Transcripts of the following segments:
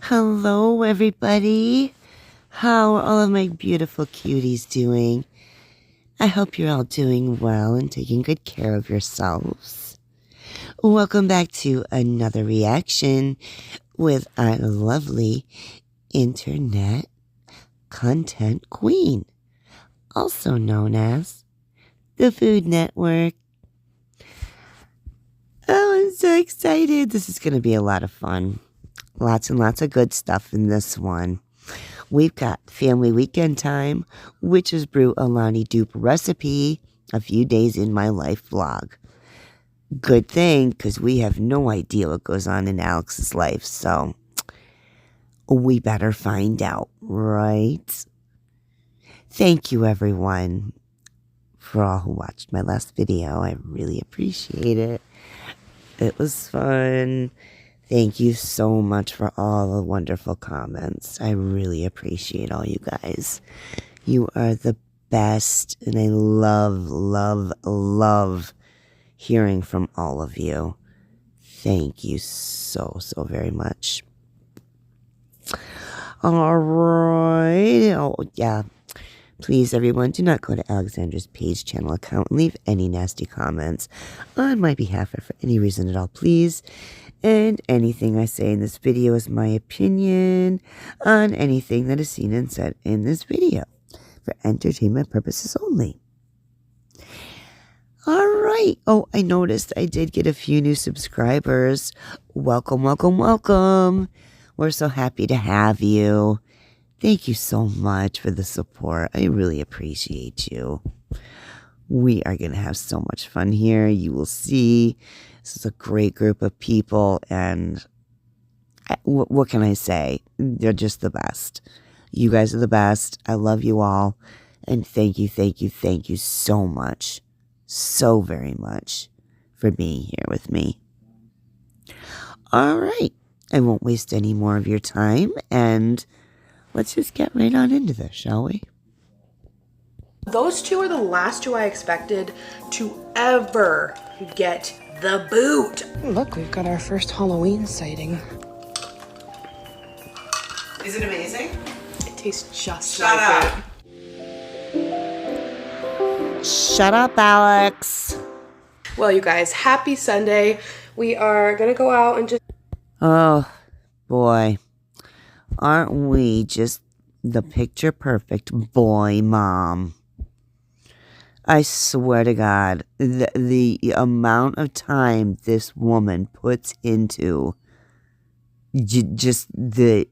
Hello, everybody. How are all of my beautiful cuties doing? I hope you're all doing well and taking good care of yourselves. Welcome back to another reaction with our lovely internet content queen, also known as the Food Network. Oh, I'm so excited. This is going to be a lot of fun. Lots and lots of good stuff in this one. We've got Family Weekend Time, Witch's Brew Alani Dupe Recipe, A Few Days in My Life vlog. Good thing, because we have no idea what goes on in Alex's life, so we better find out, right? Thank you, everyone, for all who watched my last video. I really appreciate it. It was fun. Thank you so much for all the wonderful comments. I really appreciate all you guys. You are the best, and I love, love, love hearing from all of you. Thank you so, so very much. All right. Oh, yeah. Please, everyone, do not go to Alexandra's page channel account and leave any nasty comments on my behalf or for any reason at all, please. And anything I say in this video is my opinion on anything that is seen and said in this video for entertainment purposes only. All right. Oh, I noticed I did get a few new subscribers. Welcome, welcome, welcome. We're so happy to have you. Thank you so much for the support. I really appreciate you. We are going to have so much fun here. You will see. This is a great group of people, and what can I say? They're just the best. You guys are the best. I love you all, and thank you, thank you, thank you so much, so very much for being here with me. All right, I won't waste any more of your time, and let's just get right on into this, shall we? Those two are the last two I expected to ever get the boot. Look, we've got our first Halloween sighting. Is it amazing? It tastes just Shut like up. it. Shut up, Alex. Well, you guys, happy Sunday. We are gonna go out and just... Oh, boy. Aren't we just the picture perfect boy mom? I swear to God, the amount of time this woman puts into just the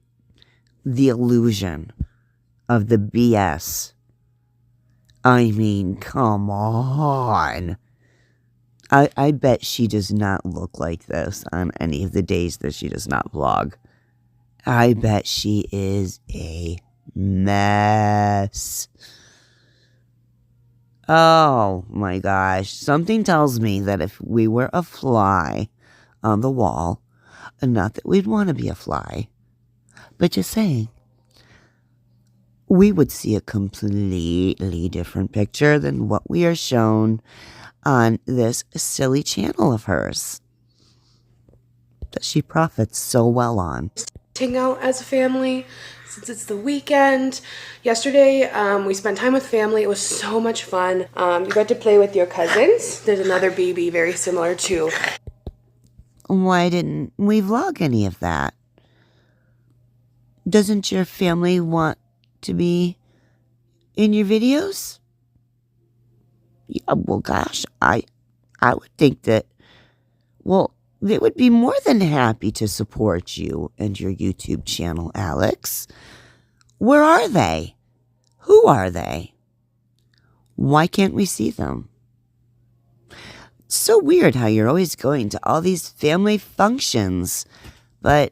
illusion of the BS. I mean, come on. I bet she does not look like this on any of the days that she does not vlog. I bet she is a mess. Oh my gosh. Something tells me that if we were a fly on the wall, not that we'd want to be a fly, but just saying, we would see a completely different picture than what we are shown on this silly channel of hers that she profits so well on. hang out as a family since it's the weekend. Yesterday, we spent time with family. It was so much fun. You got to play with your cousins. There's another baby very similar too. Why didn't we vlog any of that? Doesn't your family want to be in your videos? Yeah, well, gosh, I would think that, well, they would be more than happy to support you and your YouTube channel, Alex. Where are they? Who are they? Why can't we see them? It's so weird how you're always going to all these family functions, but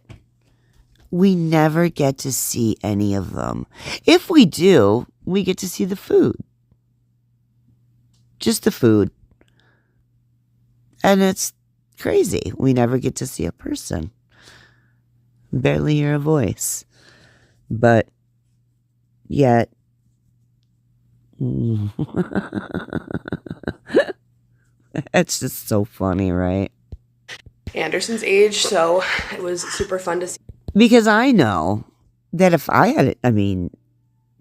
we never get to see any of them. If we do, we get to see the food. Just the food. And it's crazy. We never get to see a person. Barely hear a voice. But yet it's just so funny, right? Anderson's age, so it was super fun to see. Because I know that if I had it, I mean,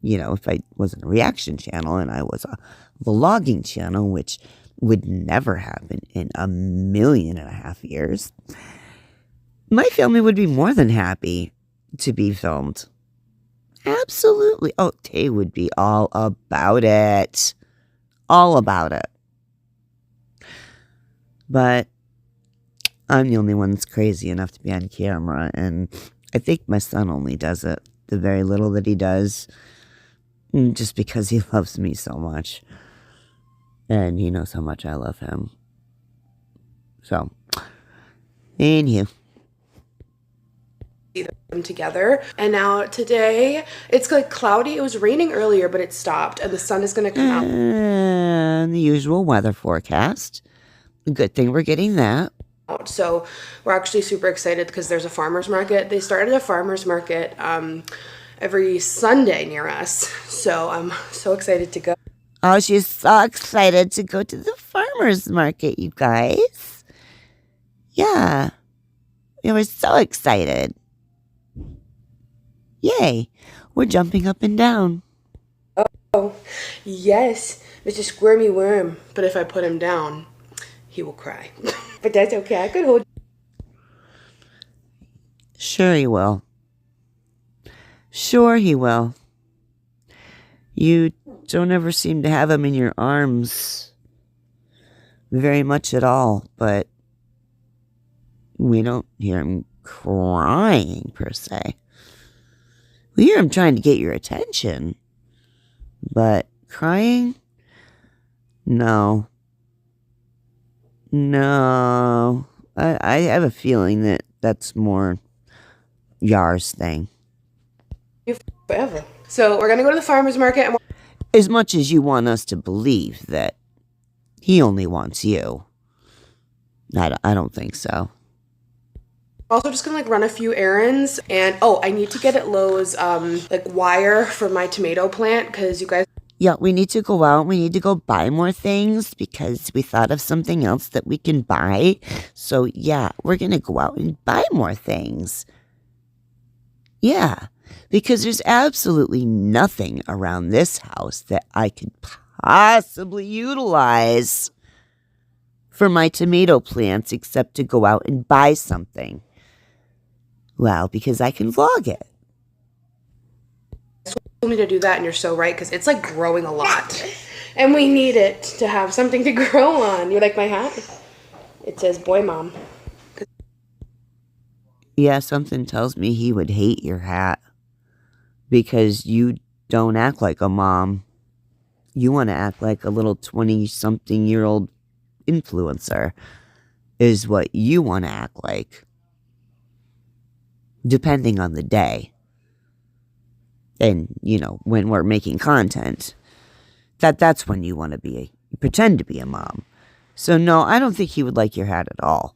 if I wasn't a reaction channel and I was a vlogging channel, which would never happen in 1.5 million years, my family would be more than happy to be filmed. Absolutely. Oh, they would be all about it. All about it. But I'm the only one that's crazy enough to be on camera, and I think my son only does it, the very little that he does, just because he loves me so much. And he knows how much I love him. So, anywho. Them together. And now today, it's like cloudy. It was raining earlier, but it stopped, and the sun is going to come out. And the usual weather forecast. Good thing we're getting that. So we're actually super excited because there's a farmer's market. They started a farmer's market every Sunday near us. So I'm so excited to go. Oh, she's so excited to go to the farmer's market, you guys. Yeah. We were so excited. Yay. We're jumping up and down. Oh, yes. It's a squirmy worm. But if I put him down, he will cry. But that's okay. I could hold. Sure he will. Sure he will. You don't ever seem to have him in your arms very much at all, but we don't hear him crying per se. We hear him trying to get your attention, but crying? No. No. I have a feeling that that's more Yar's thing. Forever. So we're going to go to the farmer's market. And as much as you want us to believe that he only wants you, I don't think so. also just gonna run a few errands, and I need to get at Lowe's wire for my tomato plant, because you guys. Yeah, we need to go out. We need to go buy more things because we thought of something else that we can buy. So yeah, we're gonna go out and buy more things. Yeah, because there's absolutely nothing around this house that I could possibly utilize for my tomato plants except to go out and buy something. Well, because I can vlog it. You told me to do that, and you're so right, because it's growing a lot, and we need it to have something to grow on. You like my hat? It says "Boy Mom." Yeah, something tells me he would hate your hat because you don't act like a mom. You want to act like a little 20-something-year-old influencer is what you want to act like, depending on the day. And, when we're making content, that's when you want to pretend to be a mom. So no, I don't think he would like your hat at all.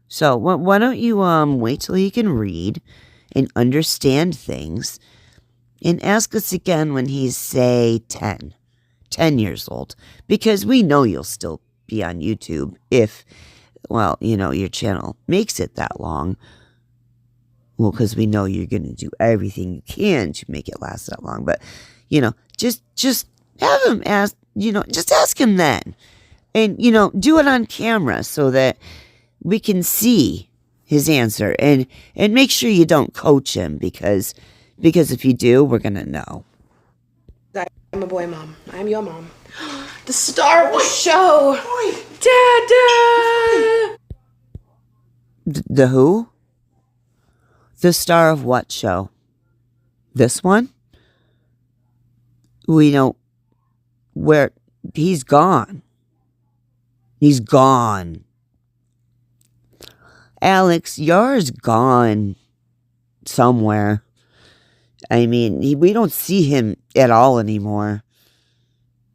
So why don't you wait till he can read and understand things and ask us again when he's, say, 10 years old, because we know you'll still be on YouTube if, your channel makes it that long. Well, because we know you're going to do everything you can to make it last that long. But, just have him ask, just ask him then. And, do it on camera so that we can see his answer. And make sure you don't coach him because if you do, we're going to know. I'm a boy mom. I'm your mom. The star of the show. Dada! The who? The star of what show? This one? We don't. Where? He's gone. He's gone. Alex, yours gone somewhere. I mean, we don't see him at all anymore.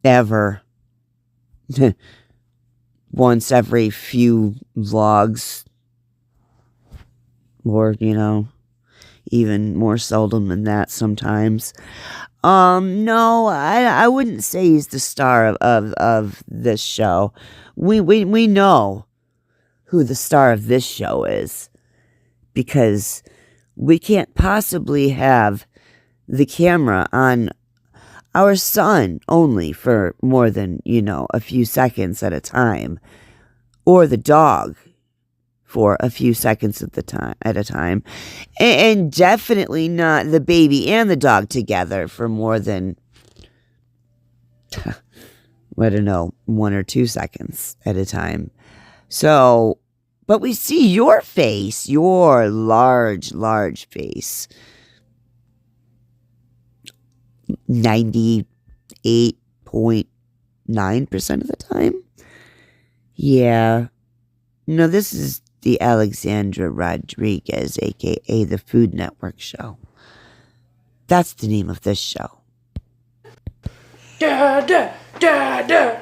Ever. Once every few vlogs. Or, even more seldom than that sometimes. No, I wouldn't say he's the star of this show. We know who the star of this show is, because we can't possibly have the camera on our son only for more than, a few seconds at a time, or the dog for a few seconds at a time, and definitely not the baby and the dog together for more than, I don't know, 1 or 2 seconds at a time. So, but we see your face, your large, large face, 98.9% of the time. Yeah. No, this is the Alexandra Rodriguez, aka the Food Network show. That's the name of this show. Da, da, da, da.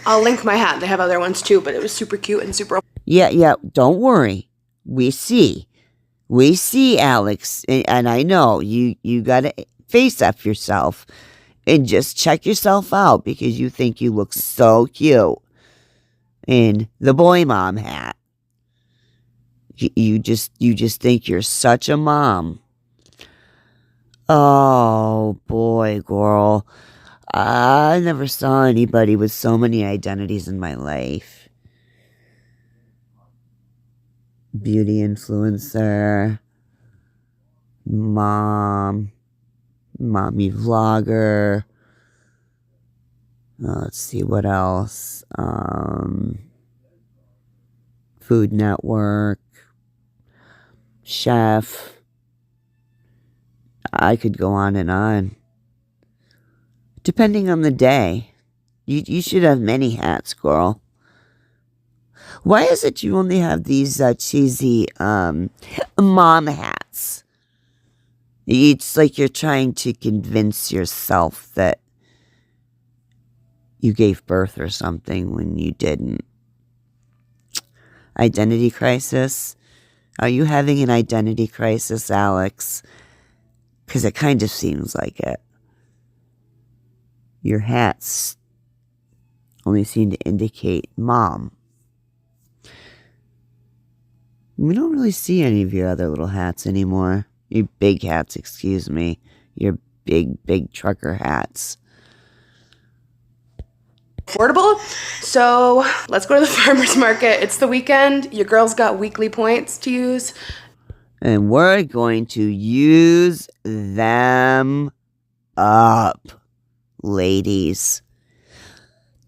I'll link my hat. They have other ones too, but it was super cute and super. Yeah, don't worry. We see, Alex, and I know you gotta face up yourself and just check yourself out because you think you look so cute in the boy mom hat. You just think you're such a mom. Oh boy, girl. I never saw anybody with so many identities in my life. Beauty influencer, mommy vlogger. Let's see what else. Food Network, chef. I could go on and on. Depending on the day. You should have many hats, girl. Why is it you only have these cheesy mom hats? It's like you're trying to convince yourself that you gave birth or something when you didn't. Identity crisis? Are you having an identity crisis, Alex? Because it kind of seems like it. Your hats only seem to indicate mom. We don't really see any of your other little hats anymore. Your big hats, excuse me. Your big trucker hats. Affordable. So let's go to the farmer's market. It's the weekend. Your girls got weekly points to use. And we're going to use them up, ladies.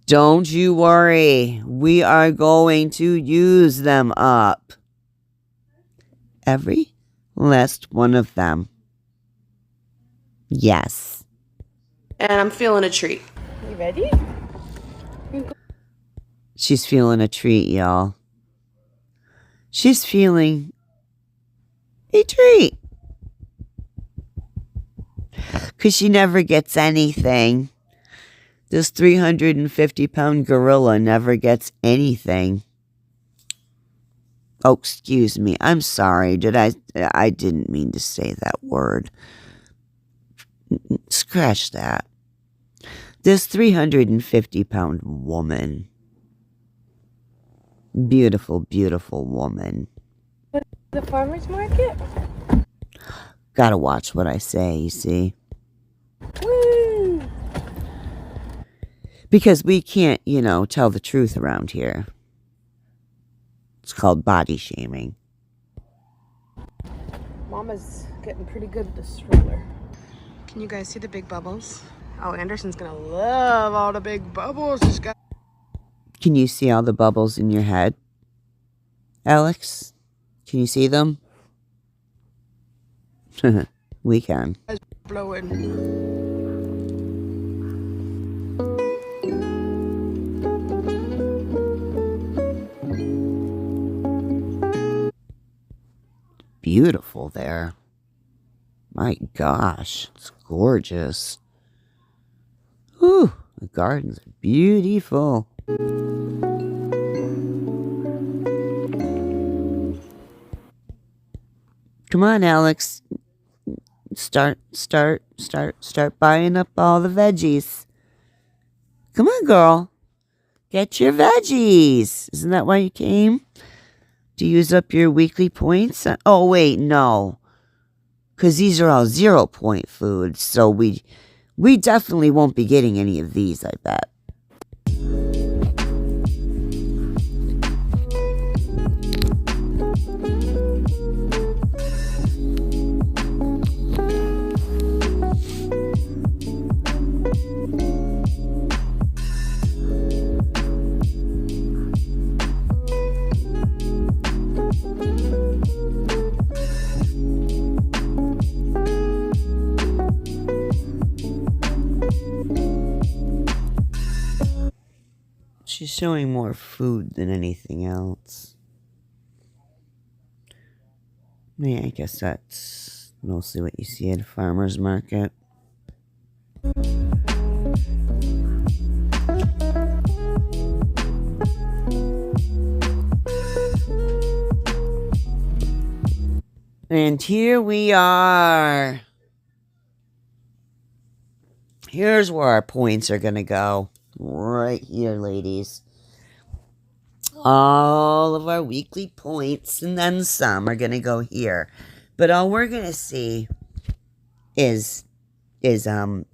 Don't you worry. We are going to use them up. Every last one of them. Yes. And I'm feeling a treat. You ready? She's feeling a treat, y'all. She's feeling a treat. 'Cause she never gets anything. This 350-pound gorilla never gets anything. Oh, excuse me. I'm sorry. I didn't mean to say that word. Scratch that. This 350-pound woman. Beautiful, beautiful woman. The farmer's market? Gotta watch what I say, you see. Woo! Because we can't, tell the truth around here. It's called body shaming. Mama's getting pretty good with the stroller. Can you guys see the big bubbles? Oh, Anderson's gonna love all the big bubbles. Can you see all the bubbles in your head? Alex? Can you see them? We can. Blowing. Beautiful there. My gosh, it's gorgeous. Ooh, the gardens are beautiful. Come on, Alex. Start buying up all the veggies. Come on, girl. Get your veggies. Isn't that why you came? To use up your weekly points? Oh, wait, no. Because these are all 0-point foods, so we definitely won't be getting any of these, I bet. She's showing more food than anything else. Yeah, I guess that's mostly what you see at a farmer's market. And here we are. Here's where our points are going to go. Right here, ladies. All of our weekly points and then some are going to go here. But all we're going to see is our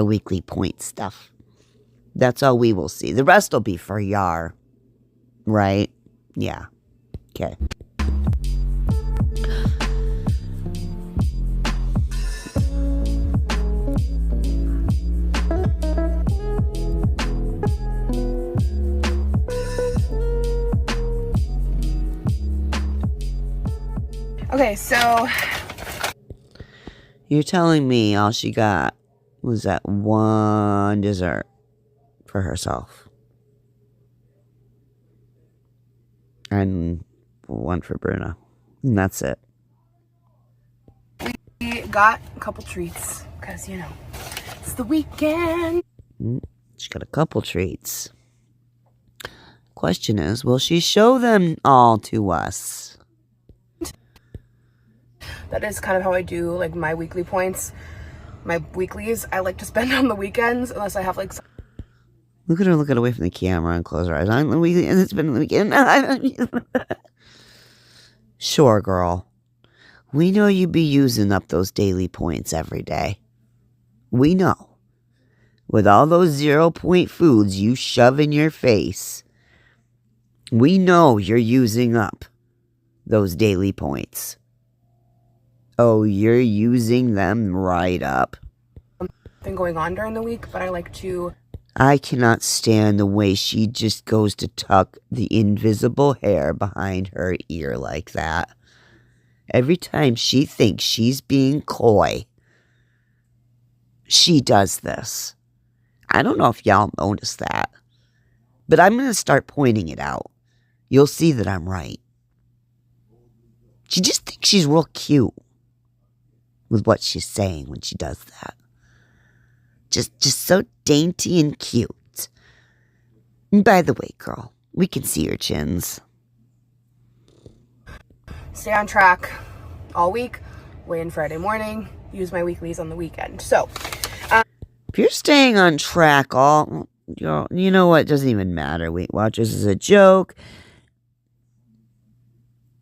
weekly point stuff. That's all we will see. The rest will be for Yar. Right? Yeah. Okay. Okay, so You're telling me all she got was that one dessert for herself. And one for Bruna. And that's it. we got a couple treats because, you know, it's the weekend. She got a couple treats. Question is, will she show them all to us? That is kind of how I do, like, my weekly points. My weeklies, I like to spend on the weekends unless I have, like... Look at her looking away from the camera and close her eyes. I'm the weekly, and it's been the weekend. Sure, girl. We know you be using up those daily points every day. We know. With all those 0-point foods you shove in your face, we know you're using up those daily points. Oh, you're using them right up. Thing going on during the week, but I like to... I cannot stand the way she just goes to tuck the invisible hair behind her ear like that. Every time she thinks she's being coy, she does this. I don't know if y'all notice that, but I'm going to start pointing it out. You'll see that I'm right. She just thinks she's real cute with what she's saying when she does that. Just so dainty and cute. And by the way, girl, we can see your chins. Stay on track all week, weigh in Friday morning, use my weeklies on the weekend. So, If you're staying on track you know what, it doesn't even matter. Weight Watchers is a joke.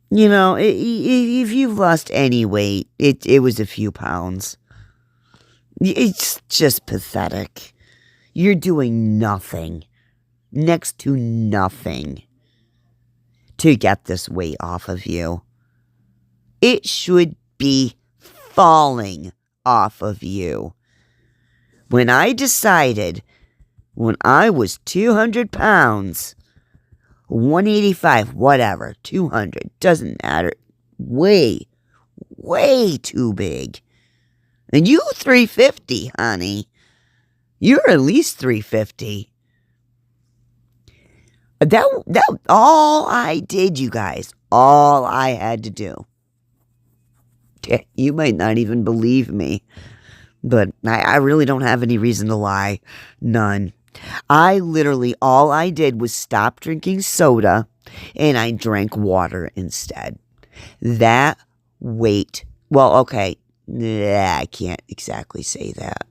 You know, if you've lost any weight, it was a few pounds. It's just pathetic. You're doing nothing, next to nothing, to get this weight off of you. It should be falling off of you. When I decided, when I was 200 pounds, 185, whatever, 200, doesn't matter, way too big. And you 350, honey. You're at least 350. That all I did, you guys. All I had to do. You might not even believe me. But I really don't have any reason to lie. None. All I did was stop drinking soda and I drank water instead. That weight. Well, okay. Nah, I can't exactly say that.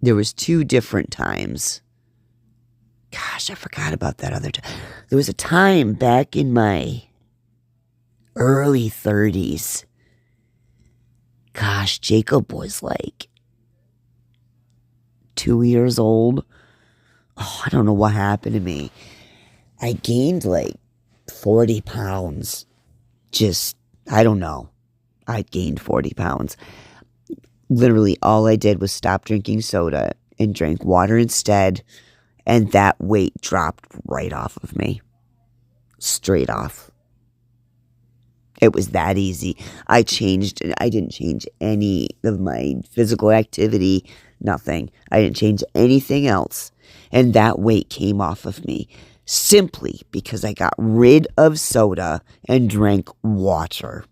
There was 2 different times. Gosh, I forgot about that other time. There was a time back in my early 30s. Gosh, Jacob was like 2 years old. Oh, I don't know what happened to me. I gained like 40 pounds. I don't know. I gained 40 pounds. Literally, all I did was stop drinking soda and drank water instead. And that weight dropped right off of me. Straight off. It was that easy. I didn't change any of my physical activity, nothing. I didn't change anything else. And that weight came off of me simply because I got rid of soda and drank water.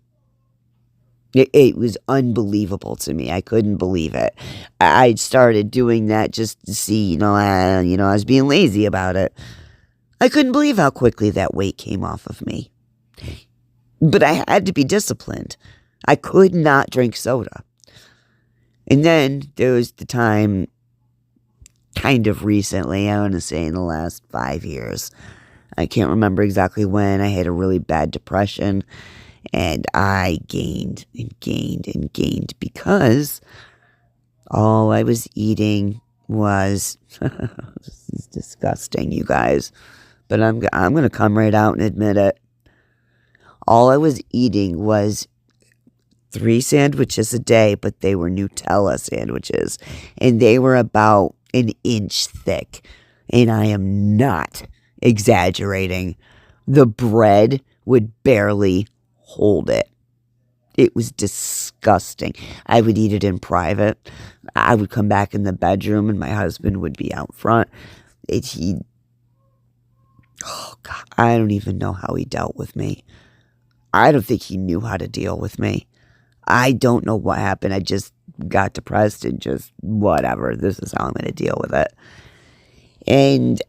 It was unbelievable to me. I couldn't believe it. I started doing that just to see, I was being lazy about it. I couldn't believe how quickly that weight came off of me. But I had to be disciplined. I could not drink soda. And then there was the time, kind of recently, I want to say in the last 5 years. I can't remember exactly when. I had a really bad depression. And I gained and gained and gained because all I was eating was, this is disgusting, you guys. But I'm going to come right out and admit it. All I was eating was 3 sandwiches a day, but they were Nutella sandwiches. And they were about an inch thick. And I am not exaggerating. The bread would barely hold it. It was disgusting. I would eat it in private. I would come back in the bedroom and my husband would be out front. Oh God, I don't even know how he dealt with me. I don't think he knew how to deal with me. I don't know what happened. I just got depressed and just whatever. This is how I'm going to deal with it. And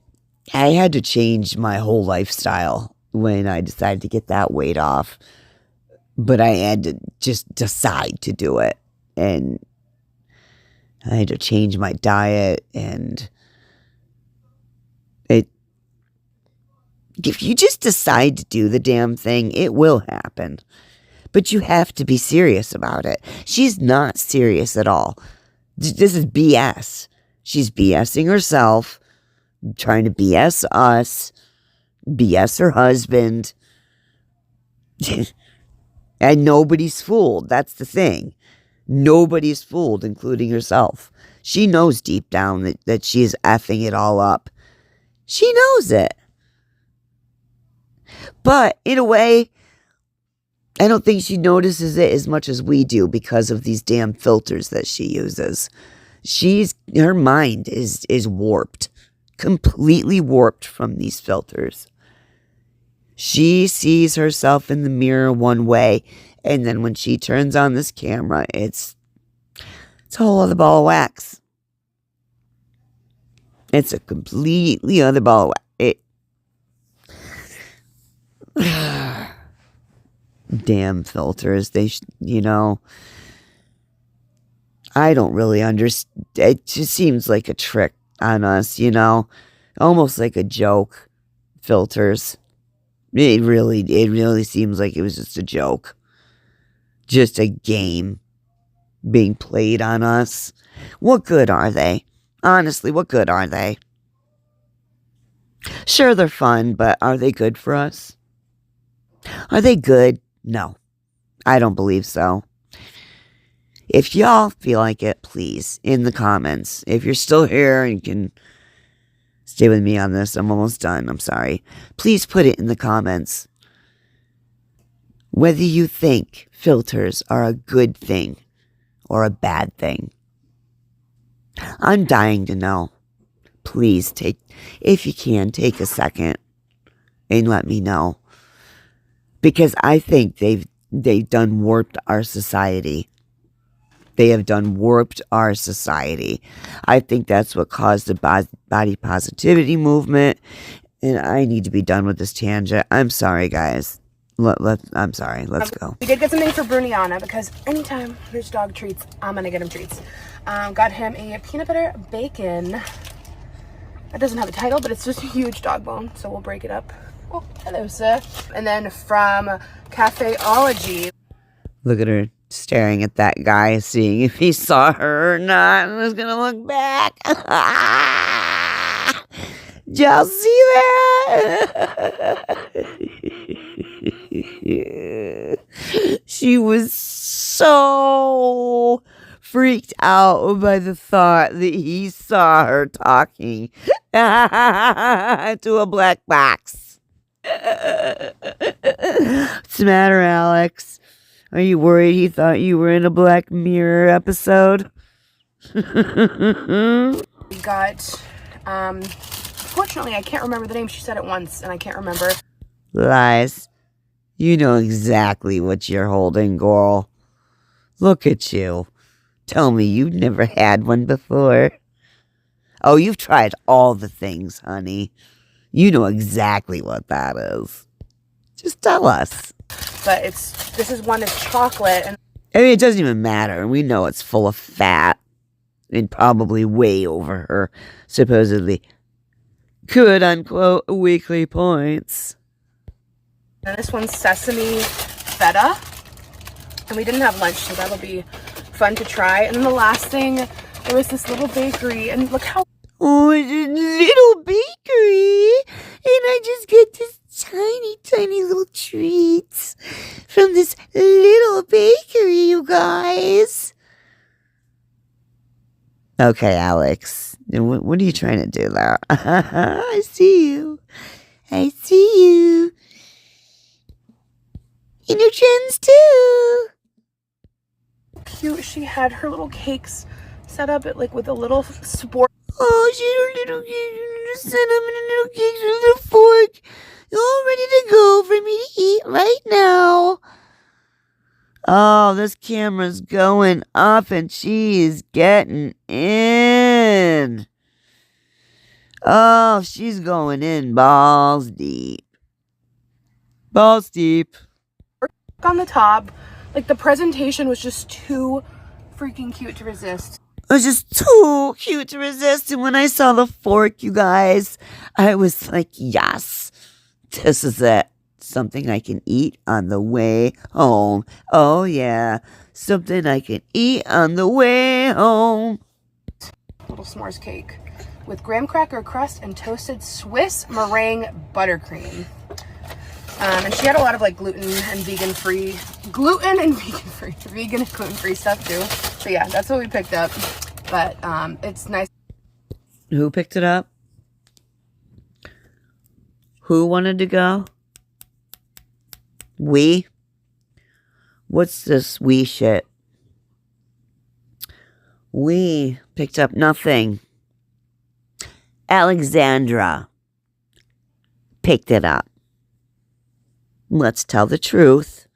I had to change my whole lifestyle when I decided to get that weight off. But I had to just decide to do it. And I had to change my diet. And if you just decide to do the damn thing, it will happen. But you have to be serious about it. She's not serious at all. This is BS. She's BSing herself, trying to BS us, BS her husband. And nobody's fooled. That's the thing. Nobody's fooled, including herself. She knows deep down that she is effing it all up. She knows it. But in a way, I don't think she notices it as much as we do because of these damn filters that she uses. Her mind is warped. Completely warped from these filters. She sees herself in the mirror one way, and then when she turns on this camera, it's a whole other ball of wax. It's a completely other ball of wax. Damn filters. I don't really understand. It just seems like a trick on us, almost like a joke. Filters. It really seems like it was just a joke. Just a game being played on us. What good are they? Honestly, what good are they? Sure, they're fun, but are they good for us? Are they good? No, I don't believe so. If y'all feel like it, please, in the comments. If you're still here and you can stay with me on this, I'm almost done. I'm sorry. Please put it in the comments whether you think filters are a good thing or a bad thing. I'm dying to know. Please if you can, take a second and let me know. Because I think they've done warped our society. They have done warped our society. I think that's what caused the body positivity movement. And I need to be done with this tangent. I'm sorry, guys. I'm sorry. Let's go. We did get something for Bruniana because anytime there's dog treats, I'm going to get him treats. Got him a peanut butter bacon. It doesn't have a title, but it's just a huge dog bone. So we'll break it up. Oh, hello, sir. And then from Cafeology. Look at her staring at that guy, seeing if he saw her or not, and was gonna look back. Did y'all see that? She was so freaked out by the thought that he saw her talking to a black box. What's the matter, Alex? Are you worried he thought you were in a Black Mirror episode? We got, fortunately, I can't remember the name. She said it once, and I can't remember. Lies. You know exactly what you're holding, girl. Look at you. Tell me you've never had one before. Oh, you've tried all the things, honey. You know exactly what that is. Just tell us. But this is one that's chocolate, and I mean, it doesn't even matter. We know it's full of fat. And probably way over her supposedly quote-unquote weekly points. then this one's sesame feta. And we didn't have lunch, so that'll be fun to try. And then the last thing, there was this little bakery, and look how... Oh, it's a little bakery. And I just get this tiny, tiny little treats from this little bakery, you guys. Okay, Alex. What are you trying to do there? I see you. I see you. And your trends too. cute she had her little cakes set up at, like, with a little sport. Oh, she had her little cakes set up in a little cakes with a little fork. All ready to go for me to eat right now. Oh, this camera's going up and she is getting in. Oh, she's going in balls deep. Balls deep. On the top, like, the presentation was just too freaking cute to resist. It was just too cute to resist. And when I saw the fork, you guys, I was like, yes, this is it. Something I can eat on the way home. Oh, yeah. Something I can eat on the way home. Little s'mores cake with graham cracker crust and toasted Swiss meringue buttercream. And she had a lot of, like, vegan and gluten-free stuff too. So yeah, that's what we picked up. But it's nice. Who picked it up? Who wanted to go? We? What's this we shit? We picked up nothing. Alexandra picked it up. Let's tell the truth.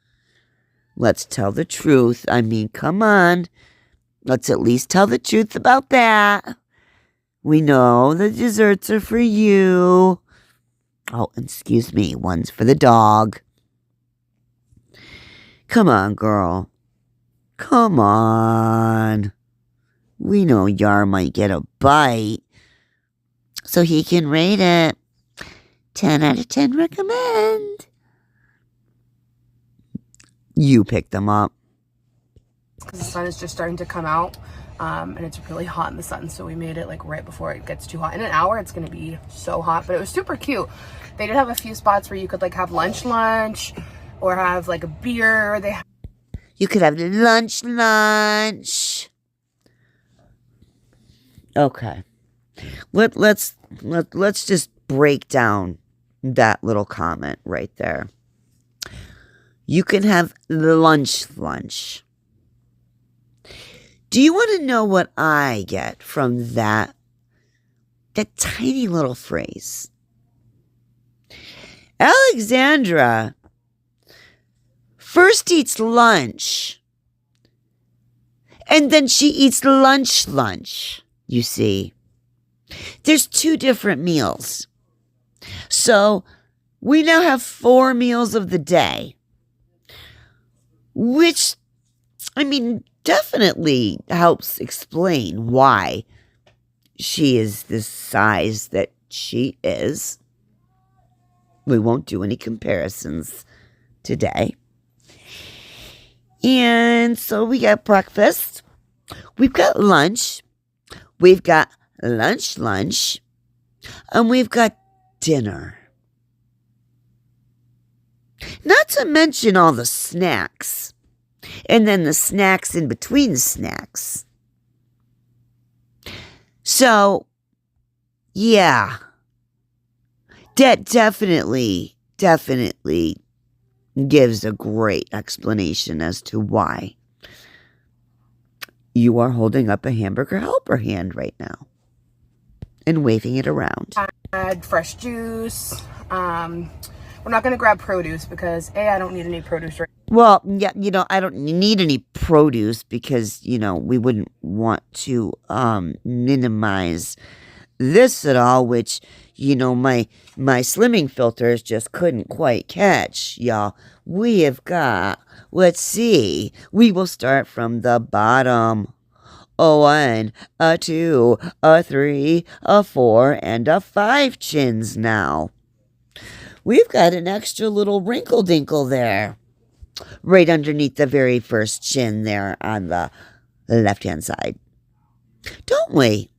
Let's tell the truth. I mean, come on. Let's at least tell the truth about that. We know the desserts are for you. Oh, excuse me. One's for the dog. Come on, girl. Come on. We know Yar might get a bite, so he can rate it. 10 out of 10 recommend. You picked them up. Because the sun is just starting to come out, and it's really hot in the sun, so we made it, like, right before it gets too hot. In an hour, it's going to be so hot, but it was super cute. They did have a few spots where you could, like, have lunch, or have, like, a beer. You could have lunch. Okay. Let's just break down that little comment right there. You can have the lunch. Do you want to know what I get from that tiny little phrase? Alexandra first eats lunch, and then she eats lunch, you see. There's 2 different meals. So we now have 4 meals of the day, which, I mean, definitely helps explain why she is the size that she is. We won't do any comparisons today. And so we got breakfast. We've got lunch. We've got lunch. And we've got dinner. Not to mention all the snacks. And then the snacks in between the snacks. So, yeah. That definitely gives a great explanation as to why you are holding up a hamburger helper hand right now and waving it around. Add fresh juice. We're not going to grab produce because I don't need any produce right now. Well, yeah, I don't need any produce because, we wouldn't want to minimize this at all, which, my slimming filters just couldn't quite catch, y'all. We have got, let's see, we will start from the bottom. A 1, a 2, a 3, a 4, and a 5 chins now. We've got an extra little wrinkle dinkle there. Right underneath the very first chin there on the left-hand side. Don't we?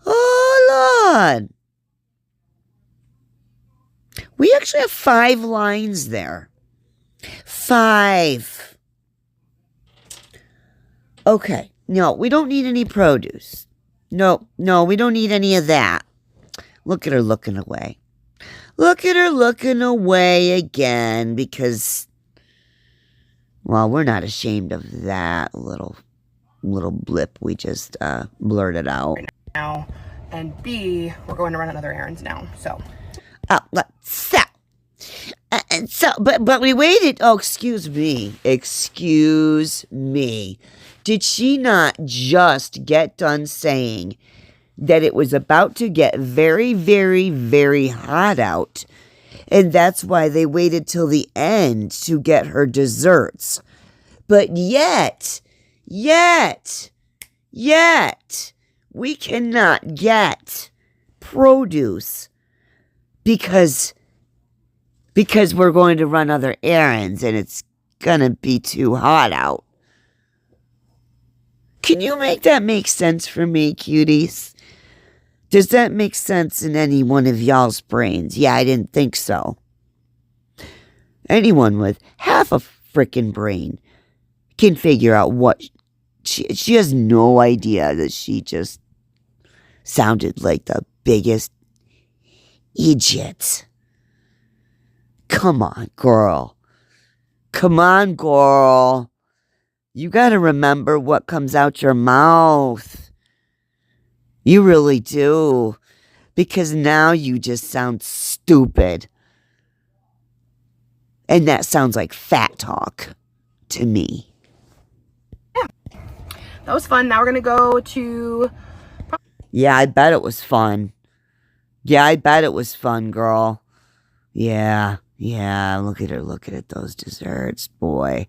Oh, Lord. We actually have 5 lines there. 5. Okay. No, we don't need any produce. No, we don't need any of that. Look at her looking away. Look at her looking away again because, well, we're not ashamed of that little blip we just blurted out. Right now, and B, we're going to run another errands now. So, but we waited. Oh, excuse me. Did she not just get done saying that it was about to get very, very, very hot out, and that's why they waited till the end to get her desserts? But yet, we cannot get produce because we're going to run other errands and it's gonna be too hot out. Can you make that make sense for me, cuties? Does that make sense in any one of y'all's brains? Yeah, I didn't think so. Anyone with half a frickin' brain can figure out what... She has no idea that she just sounded like the biggest idiot. Come on, girl. You gotta remember what comes out your mouth. You really do. Because now you just sound stupid. And that sounds like fat talk to me. Yeah. That was fun. Now we're going to go to... Yeah, I bet it was fun. Girl. Yeah. Look at her. Those desserts, boy.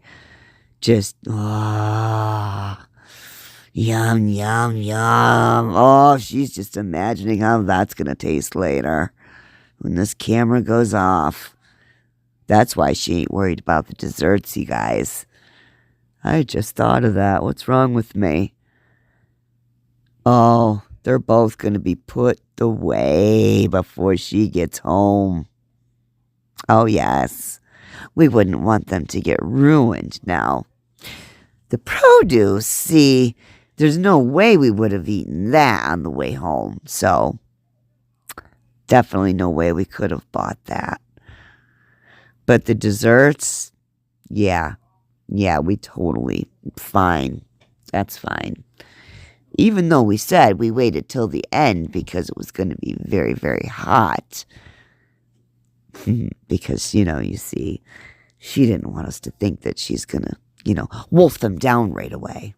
Just, yum. Oh, she's just imagining how that's going to taste later when this camera goes off. That's why she ain't worried about the desserts, you guys. I just thought of that. What's wrong with me? Oh, they're both going to be put away before she gets home. Oh, yes. We wouldn't want them to get ruined now. The produce, see, there's no way we would have eaten that on the way home. So, definitely no way we could have bought that. But the desserts, yeah, we totally, fine. That's fine. Even though we said we waited till the end because it was going to be very, very hot. Because, you see, she didn't want us to think that she's going to, wolf them down right away.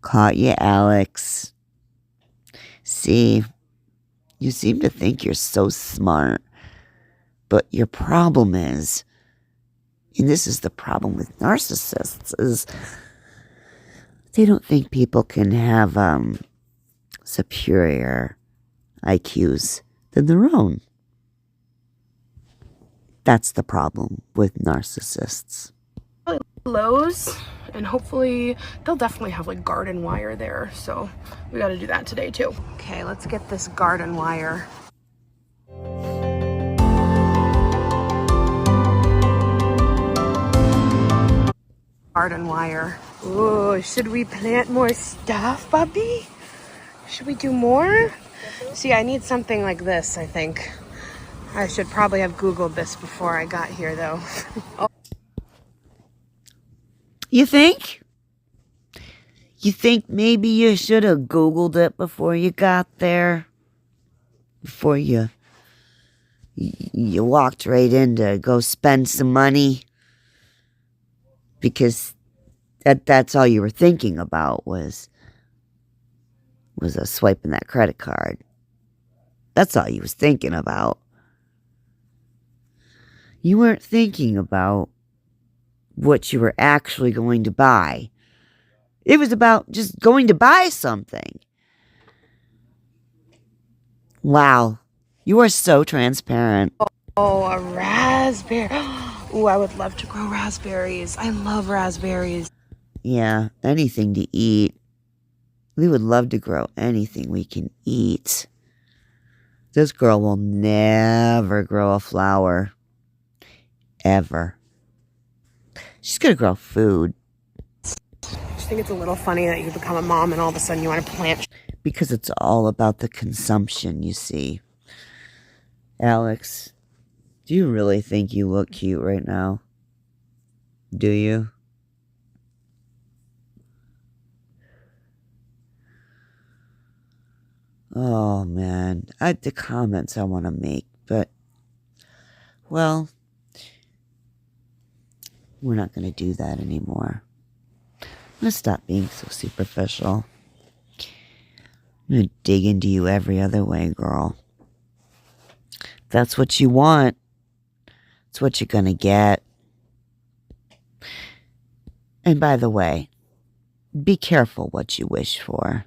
Caught you, Alex. See, you seem to think you're so smart. But your problem is, and this is the problem with narcissists, is they don't think people can have superior IQs than their own. That's the problem with narcissists. Lowe's, and hopefully they'll definitely have like garden wire there, so we got to do that today too. Okay, let's get this garden wire. Garden wire. Ooh, should we plant more stuff, Bubby? Should we do more? See, I need something like this, I think. I should probably have Googled this before I got here, though. Oh. You think? You think maybe you should have Googled it before you got there? Before you walked right in to go spend some money? Because that's all you were thinking about was swiping that credit card. That's all you was thinking about. You weren't thinking about what you were actually going to buy. It was about just going to buy something. Wow, you are so transparent. Oh, a raspberry. Oh, I would love to grow raspberries. I love raspberries. Yeah, anything to eat. We would love to grow anything we can eat. This girl will never grow a flower. Ever. She's gonna grow food. I just think it's a little funny that you become a mom and all of a sudden you want to plant. Because it's all about the consumption, you see. Alex, do you really think you look cute right now? Do you? Oh, man. The comments I want to make, but, well, we're not going to do that anymore. I'm going to stop being so superficial. I'm going to dig into you every other way, girl. If that's what you want, it's what you're going to get. And by the way, be careful what you wish for.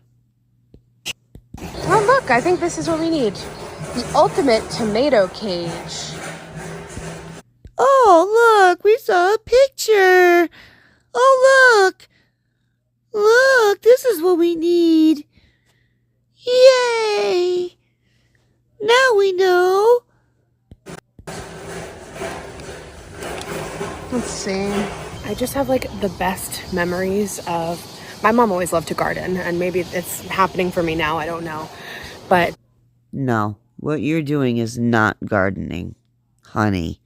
Oh, look, I think this is what we need. The ultimate tomato cage. Oh, look, we saw a picture. Oh, look. Look, this is what we need. Yay. Now we know. Let's see. I just have like the best memories of, my mom always loved to garden, and maybe it's happening for me now, I don't know. But no, what you're doing is not gardening, honey.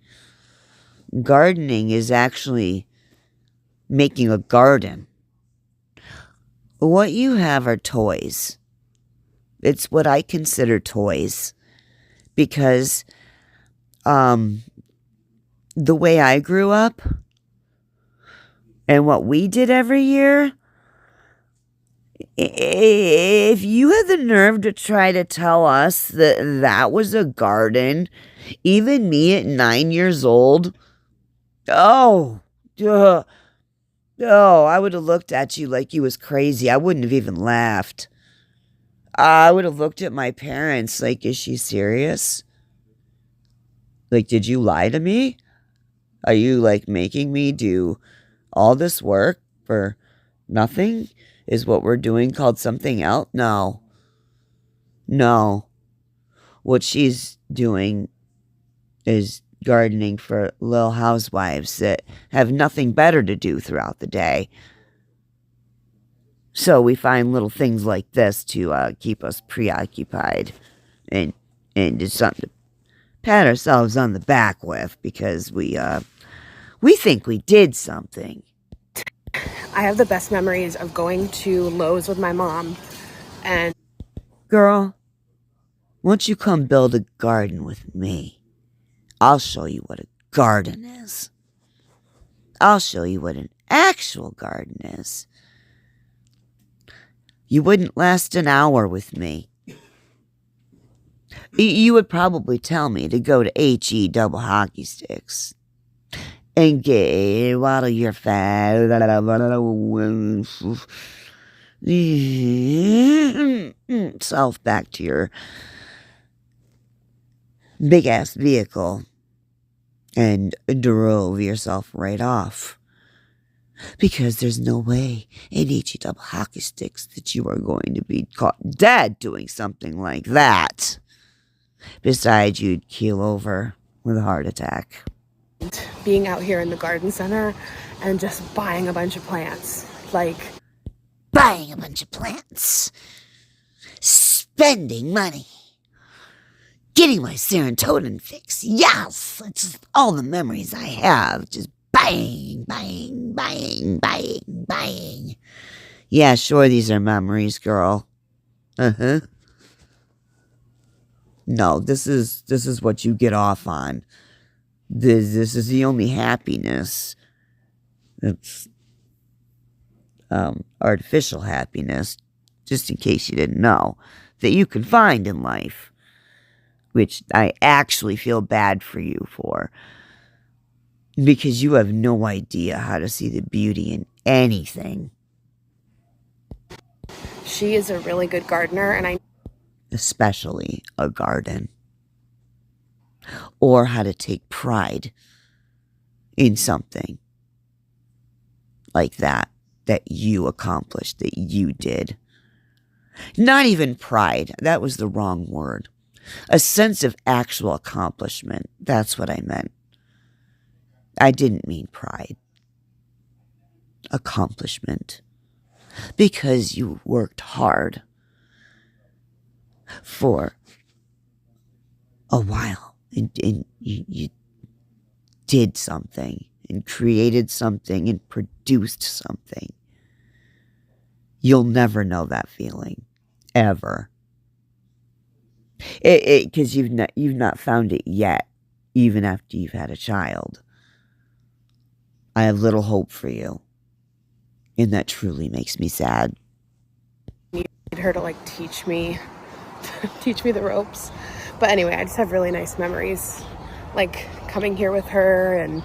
Gardening is actually making a garden. What you have are toys. It's what I consider toys. Because the way I grew up and what we did every year, if you had the nerve to try to tell us that that was a garden, even me at 9 years old, I would have looked at you like you was crazy. I wouldn't have even laughed. I would have looked at my parents like, is she serious? Like, did you lie to me? Are you, like, making me do all this work for nothing? Is what we're doing called something else? No. No. What she's doing is gardening for little housewives that have nothing better to do throughout the day. So we find little things like this to keep us preoccupied and it's something to pat ourselves on the back with because we think we did something. I have the best memories of going to Lowe's with my mom and... Girl, once you come build a garden with me, I'll show you what a garden is. I'll show you what an actual garden is. You wouldn't last an hour with me. You would probably tell me to go to HE double hockey sticks and get waddle your fat self back to your big ass vehicle and drove yourself right off. Because there's no way in HE double hockey sticks that you are going to be caught dead doing something like that. Besides, you'd keel over with a heart attack. Being out here in the garden center and just buying a bunch of plants. Like, Buying a bunch of plants. Spending money. Getting my serotonin fix. Yes! It's just all the memories I have. Just buying. Yeah, sure, these are memories, girl. Uh-huh. No, this is what you get off on. This is the only happiness. It's artificial happiness, just in case you didn't know, that you can find in life, which I actually feel bad for you for, because you have no idea how to see the beauty in anything. she is a really good gardener, and Especially a garden. Or how to take pride in something like that you accomplished, that you did. Not even pride. That was the wrong word. A sense of actual accomplishment. That's what I meant. I didn't mean pride. Accomplishment. Because you worked hard for a while, and you did something, and created something, and produced something. You'll never know that feeling, ever. Because you've not found it yet, even after you've had a child. I have little hope for you, and that truly makes me sad. need her to like teach me the ropes. But anyway, I just have really nice memories, like coming here with her, and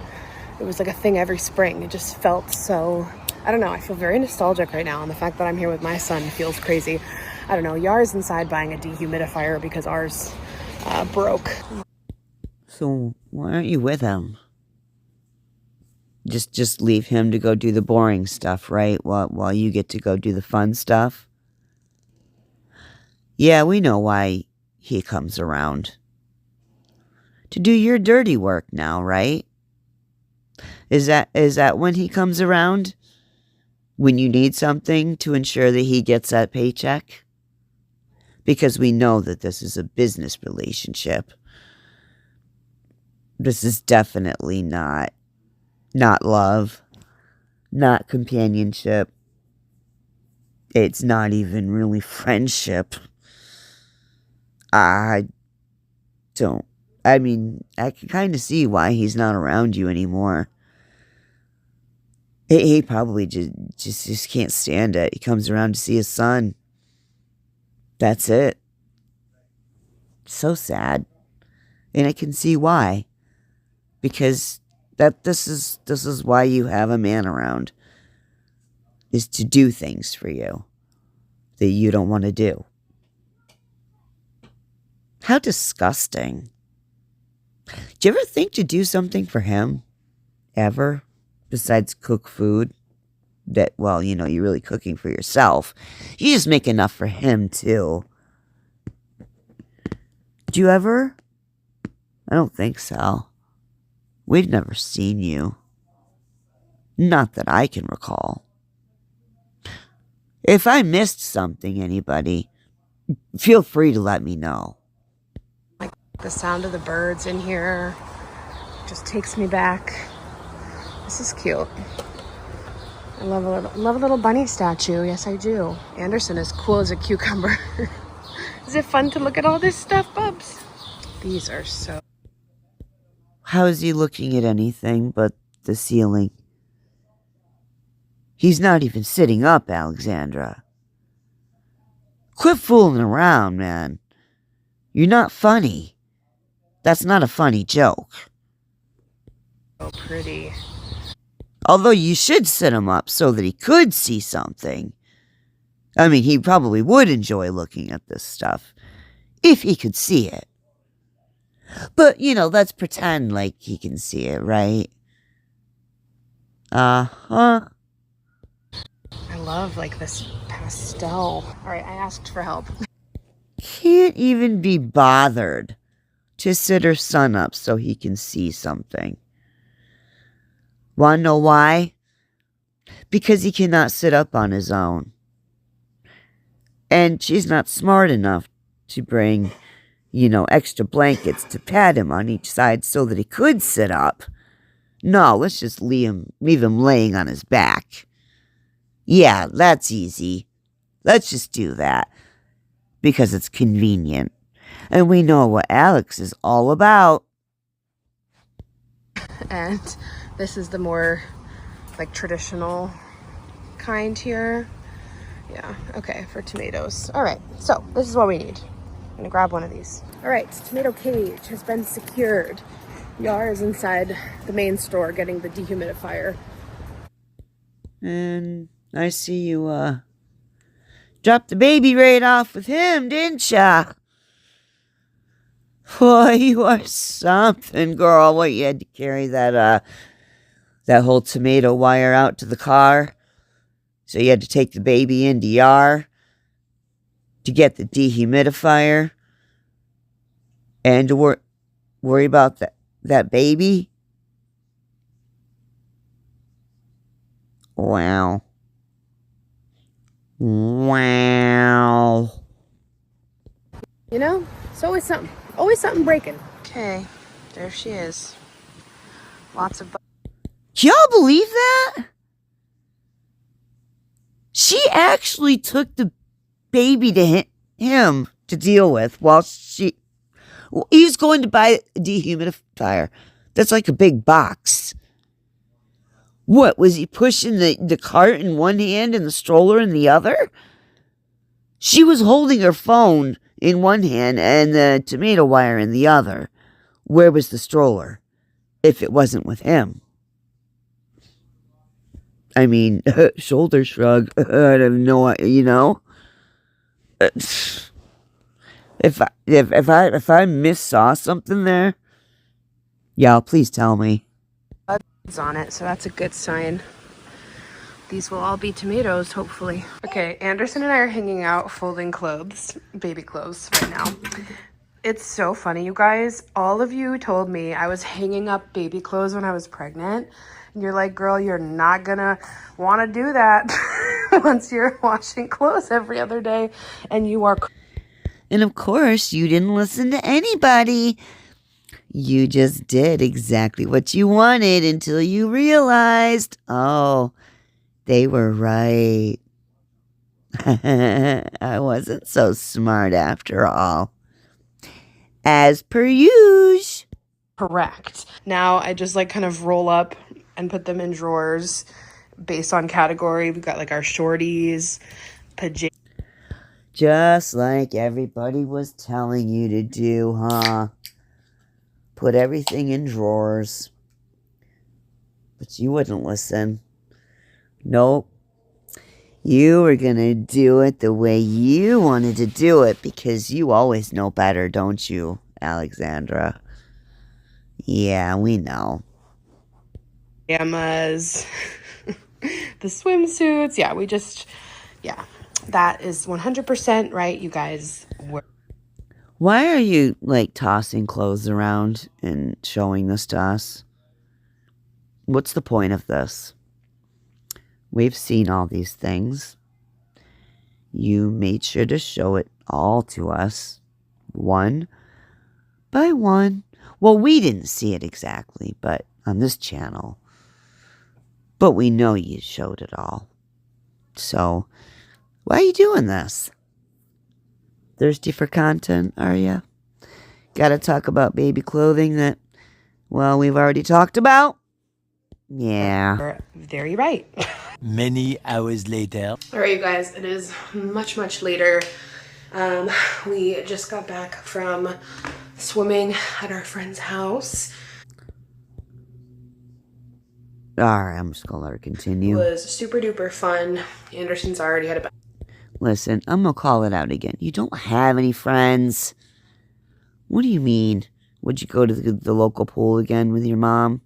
it was like a thing every spring. It just felt so, I don't know, I feel very nostalgic right now, and the fact that I'm here with my son feels crazy. I don't know, Yar's inside buying a dehumidifier because ours broke. So why aren't you with him? Just leave him to go do the boring stuff, right? While you get to go do the fun stuff. Yeah, we know why he comes around. To do your dirty work now, right? Is that when he comes around? When you need something to ensure that he gets that paycheck? Because we know that this is a business relationship. This is definitely not love, not companionship. It's not even really friendship. I can kind of see why he's not around you anymore. He probably just can't stand it. He comes around to see his son. That's it. So sad. And I can see why. Because this is why you have a man around. Is to do things for you that you don't want to do. How disgusting. Do you ever think to do something for him? Ever? Besides cook food? That, well, you're really cooking for yourself. You just make enough for him, too. Do you ever? I don't think so. We've never seen you. Not that I can recall. If I missed something, anybody, feel free to let me know. Like the sound of the birds in here just takes me back. This is cute. I love a little bunny statue. Yes, I do. Anderson is cool as a cucumber. Is it fun to look at all this stuff, Bubs? These are so... How is he looking at anything but the ceiling? He's not even sitting up, Alexandra. Quit fooling around, man. You're not funny. That's not a funny joke. So pretty. Although you should sit him up so that he could see something. I mean, he probably would enjoy looking at this stuff if he could see it. But, let's pretend like he can see it, right? Uh-huh. I love like this pastel. All right, I asked for help. Can't even be bothered to sit her son up so he can see something. Wanna know why? Because he cannot sit up on his own. And she's not smart enough to bring, extra blankets to pad him on each side so that he could sit up. No, let's just leave him laying on his back. Yeah, that's easy. Let's just do that. Because it's convenient. And we know what Alex is all about. And this is the more like traditional kind here. Yeah, okay, for tomatoes. All right, so this is what we need. I'm gonna grab one of these. All right, tomato cage has been secured. Yar is inside the main store getting the dehumidifier. And I see you, dropped the baby right off with him, didn't ya? Boy, you are something, girl. What, you had to carry that whole tomato wire out to the car? So you had to take the baby into Yar to get the dehumidifier and to worry about that baby? Wow. Wow. It's always something breaking. Okay, there she is. Lots of Can y'all believe that? She actually took the baby to him to deal with while he was going to buy a dehumidifier. That's like a big box. What, was he pushing the cart in one hand and the stroller in the other? She was holding her phone in one hand and the tomato wire in the other. Where was the stroller if it wasn't with him? I mean, shoulder shrug. I have no, If I missaw something there, y'all please tell me. on it, so that's a good sign. These will all be tomatoes, hopefully. Okay, Anderson and I are hanging out folding clothes, baby clothes right now. It's so funny, you guys. All of you told me I was hanging up baby clothes when I was pregnant. And you're like, girl, you're not gonna want to do that once you're washing clothes every other day. And you are. And of course, you didn't listen to anybody. You just did exactly what you wanted until you realized, oh, they were right. I wasn't so smart after all. As per usual. Correct. Now I just like kind of roll up and put them in drawers based on category. We've got like our shorties, pajamas. Just like everybody was telling you to do, huh? Put everything in drawers. But you wouldn't listen. Nope. You were gonna do it the way you wanted to do it because you always know better, don't you, Alexandra? Yeah, we know. Pajamas, the swimsuits. Yeah, that is 100% right, you guys. Why are you, tossing clothes around and showing this to us? What's the point of this? We've seen all these things. You made sure to show it all to us, one by one. Well, we didn't see it exactly, but on this channel. But we know you showed it all. So, why are you doing this? Thirsty for content, are you? Gotta talk about baby clothing that, well, we've already talked about? Yeah. You're very right. Many hours later. All right, you guys, it is much, much later. We just got back from swimming at our friend's house. Alright, I'm just gonna let her It continue. was super duper fun. Anderson's already had a Listen, I'm gonna call it out again. You don't have any friends. What do you mean? Would you go to the local pool again with your mom?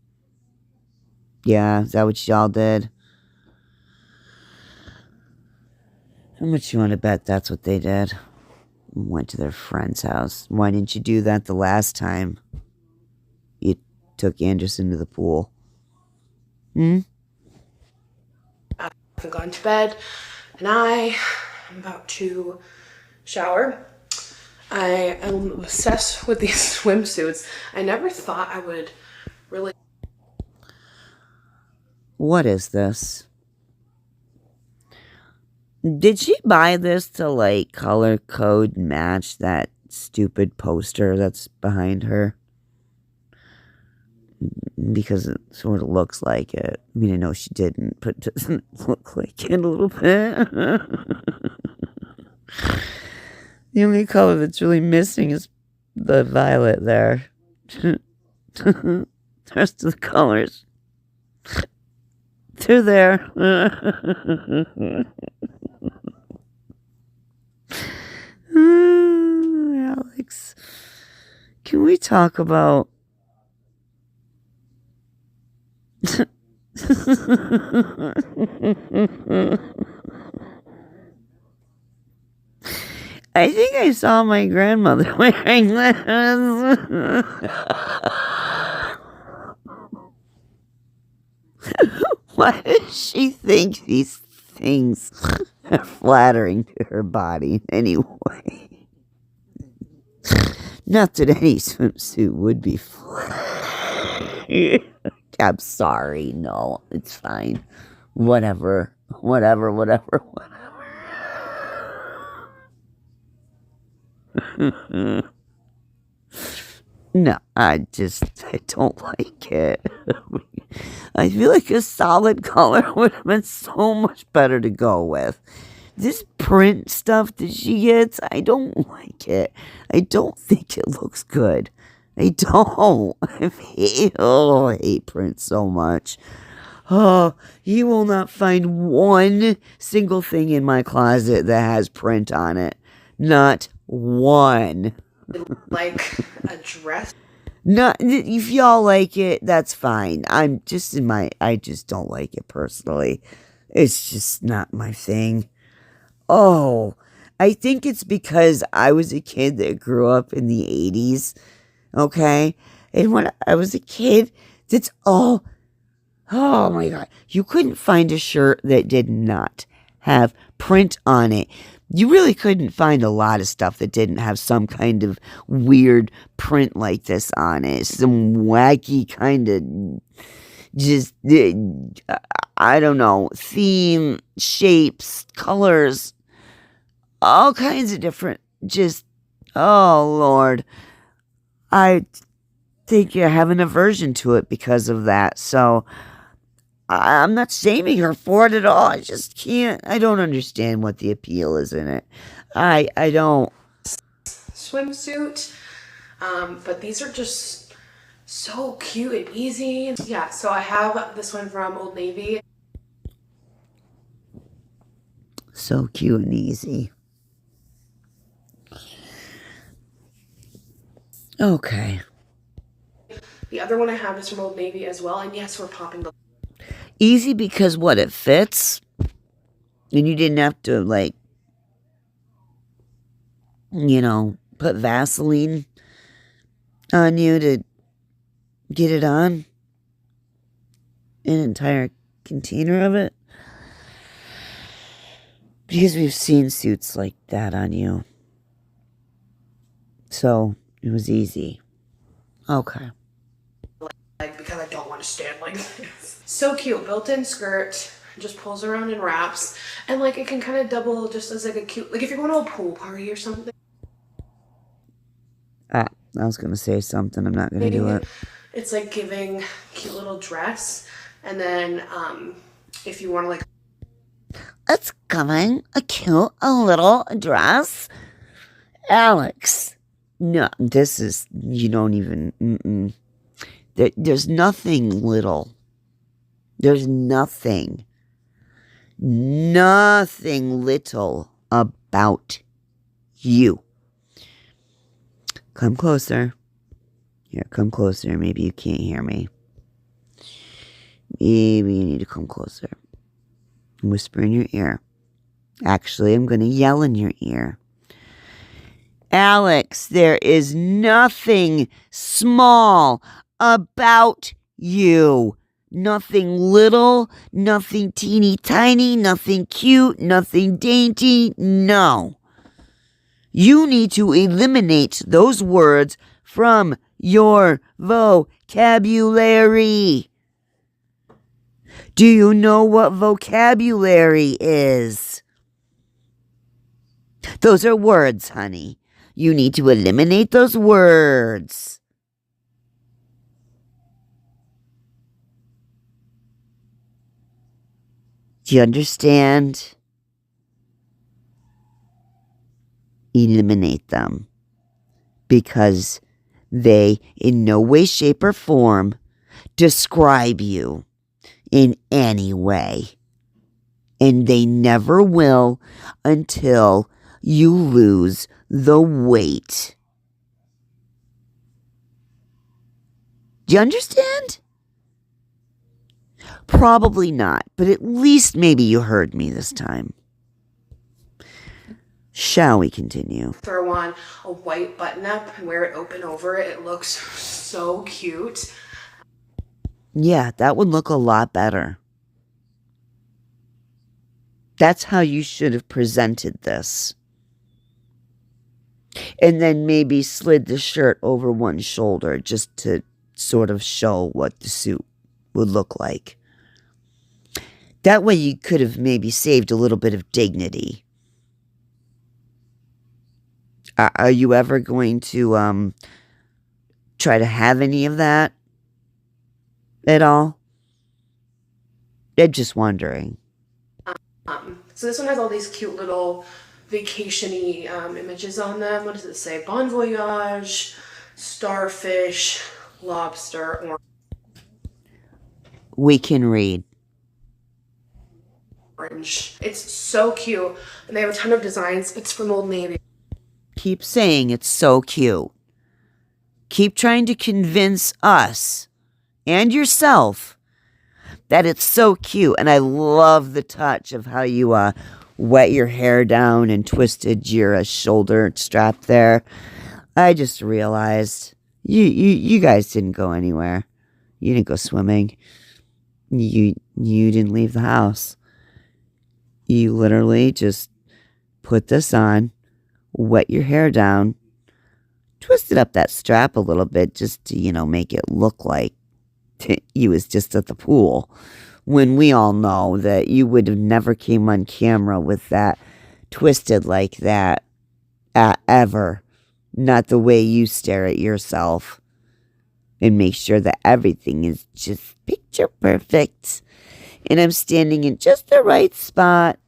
Yeah, is that what y'all did? How much you want to bet that's what they did? Went to their friend's house. Why didn't you do that the last time you took Anderson to the pool? I've gone to bed, and I'm about to shower. I am obsessed with these swimsuits. I never thought I would really. What is this? Did she buy this to, like, color code match that stupid poster that's behind her? Because it sort of looks like it. I mean, I know she didn't, but doesn't it look like it a little bit? The only color that's really missing is the violet there. The rest of the colors, they're there. Alex, can we talk about I think I saw my grandmother wearing this. Why does she think these things are flattering to her body in any way? Not that any swimsuit would be flattering. I'm sorry. No, it's fine. Whatever. No, I don't like it. I feel like a solid color would have been so much better to go with. This print stuff that she gets, I don't like it. I don't think it looks good. I don't. I hate print so much. Oh, you will not find one single thing in my closet that has print on it. Not one. Like a dress. No, if y'all like it, that's fine. I just don't like it personally. It's just not my thing. Oh, I think it's because I was a kid that grew up in the 80s. Okay? And when I was a kid, oh my God. You couldn't find a shirt that did not have print on it. You really couldn't find a lot of stuff that didn't have some kind of weird print like this on it. Some wacky kind of just, I don't know, theme, shapes, colors, all kinds of different, oh Lord. I think you have an aversion to it because of that. So I'm not shaming her for it at all. I just can't. I don't understand what the appeal is in it. I don't. Swimsuit. But these are just so cute and easy. Yeah, so I have this one from Old Navy. So cute and easy. Okay. The other one I have is from Old Navy as well. And yes, we're popping the... Easy because what? It fits. And you didn't have to, like, put Vaseline on you to get it on. An entire container of it. Because we've seen suits like that on you. So, it was easy. Okay. Like, because I don't want to stand like this. So cute. Built-in skirt. Just pulls around and wraps. And, like, it can kind of double just as, like, a cute... Like, if you're going to a pool party or something. I was going to say something. I'm not going to do it. It's, like, giving cute little dress. And then, if you want to, like... It's giving a cute little dress. Alex. No, this is... You don't even... There's nothing little. There's nothing little about you. Come closer. Here, come closer. Maybe you can't hear me. Maybe you need to come closer. Whisper in your ear. Actually, I'm going to yell in your ear. Alex, there is nothing small about you. Nothing little, nothing teeny tiny, nothing cute, nothing dainty. No. You need to eliminate those words from your vocabulary. Do you know what vocabulary is? Those are words, honey. You need to eliminate those words. Do you understand? Eliminate them. Because they, in no way, shape, or form, describe you in any way. And they never will until you lose the weight. Do you understand? Probably not, but at least maybe you heard me this time. Shall we continue? Throw on a white button up and wear it open over it. It looks so cute. Yeah, that would look a lot better. That's how you should have presented this. And then maybe slid the shirt over one shoulder just to sort of show what the suit would look like. That way you could have maybe saved a little bit of dignity. Are you ever going to try to have any of that at all? I'm just wondering. So this one has all these cute little vacation-y images on them. What does it say? Bon voyage, starfish, lobster, We can read. orange. It's so cute. And they have a ton of designs. It's from Old Navy. Keep saying it's so cute. Keep trying to convince us and yourself that it's so cute. And I love the touch of how you wet your hair down and twisted your shoulder strap there. I just realized you guys didn't go anywhere. You didn't go swimming. You didn't leave the house. You literally just put this on, wet your hair down, twisted up that strap a little bit just to, make it look like you was just at the pool. When we all know that you would have never came on camera with that twisted like that ever. Not the way you stare at yourself and make sure that everything is just picture perfect. And I'm standing in just the right spot.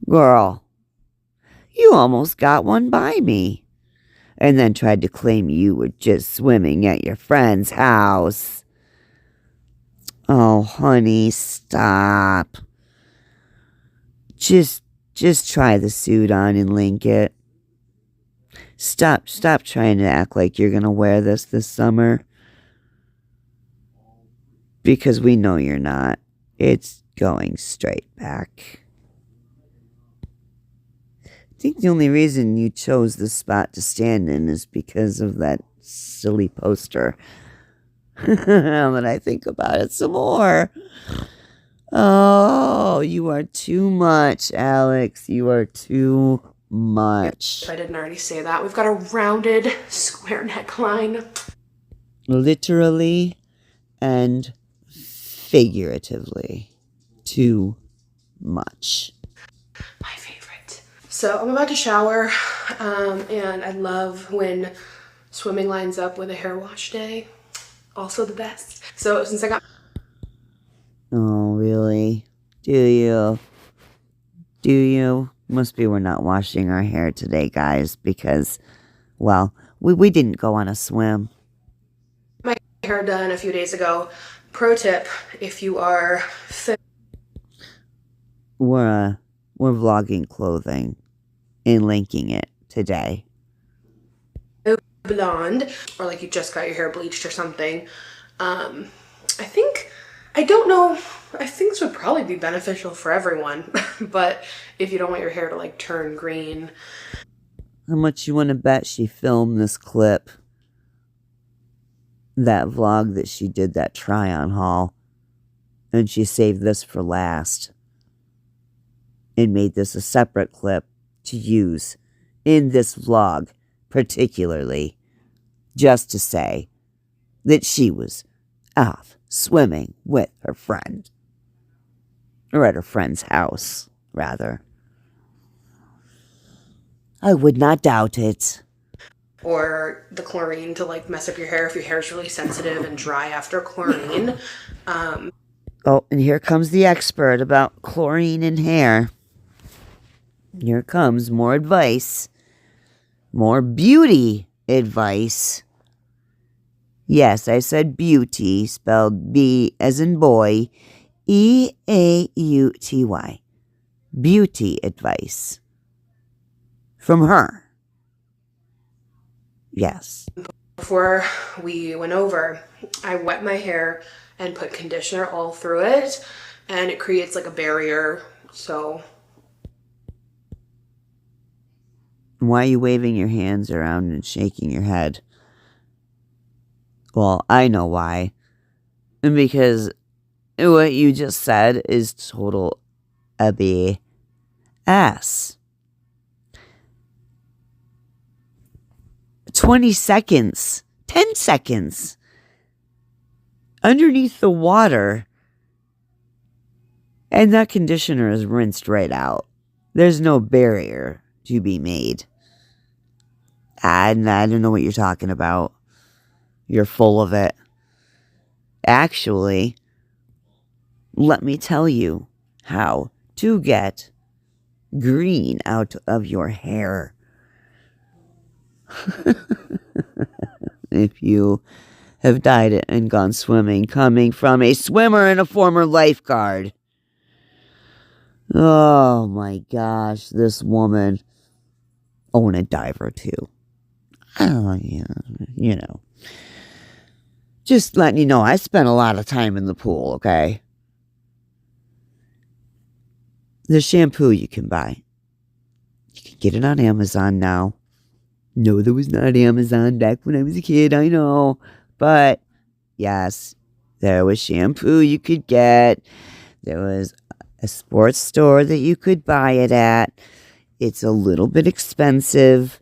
Girl, you almost got one by me. And then tried to claim you were just swimming at your friend's house. Oh, honey, stop. Just try the suit on and link it. Stop trying to act like you're going to wear this summer. Because we know you're not. It's going straight back. I think the only reason you chose this spot to stand in is because of that silly poster. Now that I think about it some more. Oh, you are too much, Alex. You are too much. If I didn't already say that, we've got a rounded square neckline. Literally and figuratively. Too much. My favorite. So I'm about to shower, and I love when swimming lines up with a hair wash day. Also the best. So since I got... Oh, really? Do you? Must be we're not washing our hair today, guys, because, well, we didn't go on a swim. My hair done a few days ago. Pro tip, if you are fit... We're vlogging clothing and linking it today. blonde, or like you just got your hair bleached or something. I don't know, I think this would probably be beneficial for everyone, but if you don't want your hair to like turn green. How much you want to bet she filmed this clip? That vlog that she did, that try-on haul. And she saved this for last. And made this a separate clip to use in this vlog, particularly. Just to say that she was off swimming with her friend. Or at her friend's house, rather. I would not doubt it. Or the chlorine to like mess up your hair if your hair is really sensitive and dry after chlorine. Oh, and here comes the expert about chlorine in hair. Here comes more advice. More beauty advice. Yes, I said beauty, spelled B as in boy, E-A-U-T-Y. Beauty advice. From her. Yes. Before we went over, I wet my hair and put conditioner all through it, and it creates like a barrier, so. Why are you waving your hands around and shaking your head? Well, I know why. Because what you just said is total BS. 20 seconds, 10 seconds underneath the water, and that conditioner is rinsed right out. There's no barrier to be made. I don't know what you're talking about. You're full of it. Actually, let me tell you how to get green out of your hair. If you have dyed it and gone swimming, coming from a swimmer and a former lifeguard. Oh my gosh, this woman. Oh, and a diver too. Oh, yeah, you know. Just letting you know, I spent a lot of time in the pool, okay? The shampoo you can buy. You can get it on Amazon now. No, there was not Amazon back when I was a kid, I know. But, yes, there was shampoo you could get. There was a sports store that you could buy it at. It's a little bit expensive.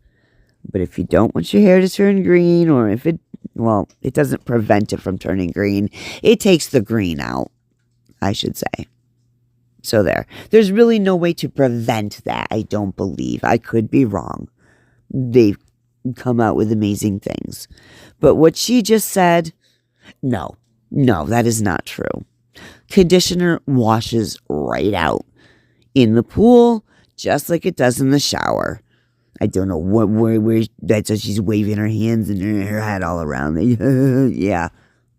But if you don't want your hair to turn green, or if it doesn't prevent it from turning green. It takes the green out, I should say. So there. There's really no way to prevent that, I don't believe. I could be wrong. They've come out with amazing things. But what she just said, no, that is not true. Conditioner washes right out in the pool, just like it does in the shower. I don't know where that's how she's waving her hands and her head all around. Yeah.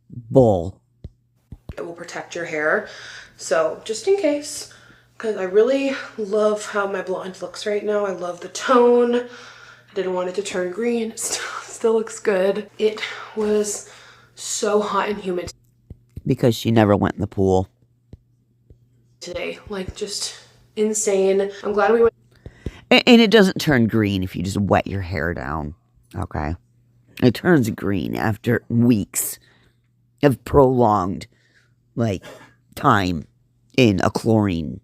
Bull. It will protect your hair. So just in case, because I really love how my blonde looks right now. I love the tone. I didn't want it to turn green. It still looks good. It was so hot and humid Because she never went in the pool. today. Like, just insane. I'm glad we went. And it doesn't turn green if you just wet your hair down. Okay. It turns green after weeks of prolonged, time in a chlorine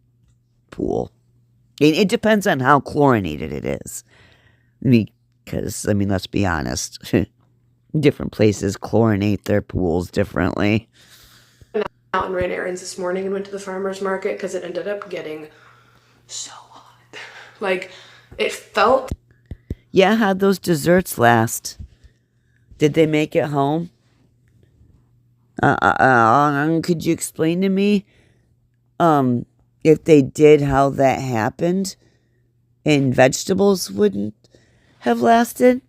pool. It depends on how chlorinated it is. Because, let's be honest. Different places chlorinate their pools differently. Out and ran errands this morning and went to the farmer's market because it ended up getting so hot. It felt. Yeah, how'd those desserts last? Did they make it home? Could you explain to me, if they did, how that happened, and vegetables wouldn't have lasted?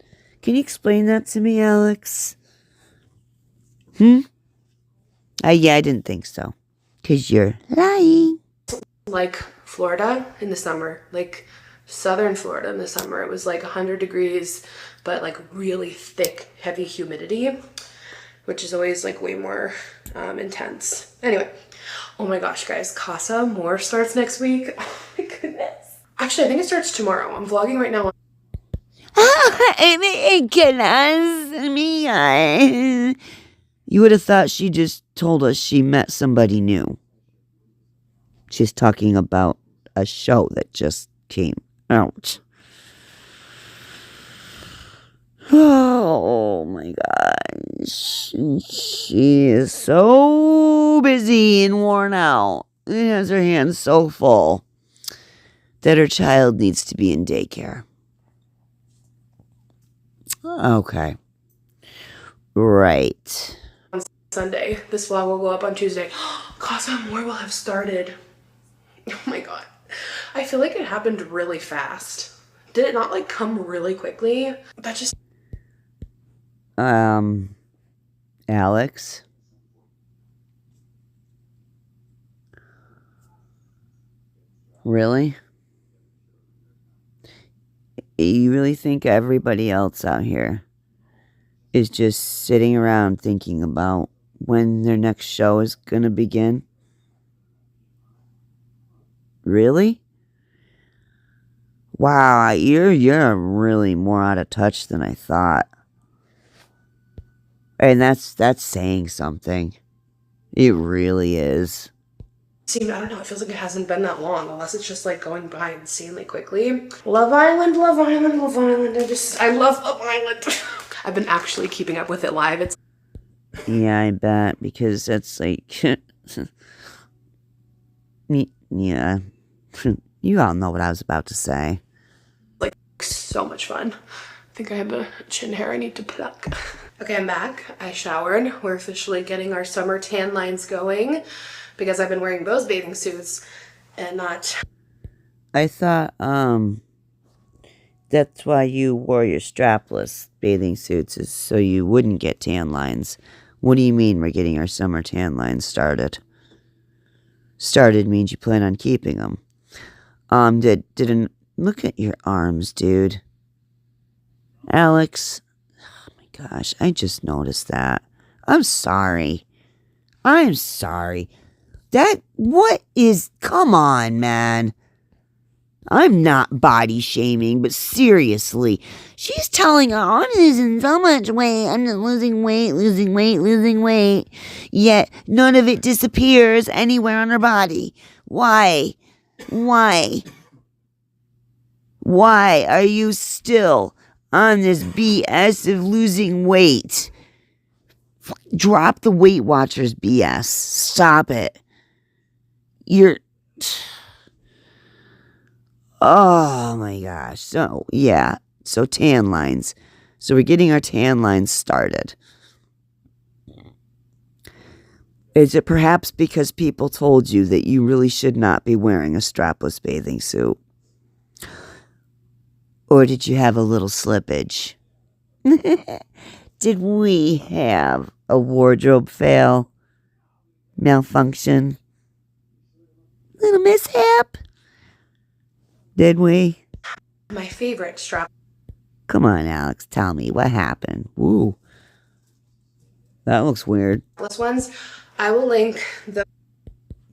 Can you explain that to me, Alex? Yeah, I didn't think so. 'Cause you're lying. Like Florida in the summer. southern Florida in the summer. It was like 100 degrees, but like really thick, heavy humidity, which is always like way more intense. Anyway, oh my gosh, guys, Casa Amor starts next week. Oh my goodness. Actually, I think it starts tomorrow. I'm vlogging right now. You would have thought she just told us she met somebody new. She's talking about a show that just came out. Oh my gosh. She is so busy and worn out. She has her hands so full that her child needs to be in daycare. Okay. Right. On Sunday. This vlog will go up on Tuesday. Casa Amor will have started. Oh my god. I feel like it happened really fast. Did it not like come really quickly? That just... Alex? Really? You really think everybody else out here is just sitting around thinking about when their next show is gonna begin? Really? Wow, you're really more out of touch than I thought. And that's saying something. It really is. I don't know, it feels like it hasn't been that long, unless it's just like going by insanely quickly. Love Island, Love Island, Love Island. I love Love Island. I've been actually keeping up with it live. It's... Yeah, I bet, because that's like... yeah. You all know what I was about to say. Like, so much fun. I think I have a chin hair I need to pluck. Okay, I'm back. I showered. We're officially getting our summer tan lines going because I've been wearing those bathing suits and not... I thought, that's why you wore your strapless bathing suits, is so you wouldn't get tan lines. What do you mean we're getting our summer tan lines started? Started means you plan on keeping them. Didn't look at your arms, dude. Alex, oh my gosh, I just noticed that. I'm sorry. Come on, man. I'm not body shaming, but seriously, she's telling her, I'm losing so much weight, I'm just losing weight, yet none of it disappears anywhere on her body. Why? Why are you still on this BS of losing weight? Drop the Weight Watchers BS. Stop it. Oh my gosh. So, yeah. So, tan lines. So, we're getting our tan lines started. Is it perhaps because people told you that you really should not be wearing a strapless bathing suit? Or did you have a little slippage? Did we have a wardrobe fail? Malfunction? Little mishap? Did we? My favorite strap. Come on, Alex, tell me what happened. Woo. That looks weird. Strapless ones. I will link the...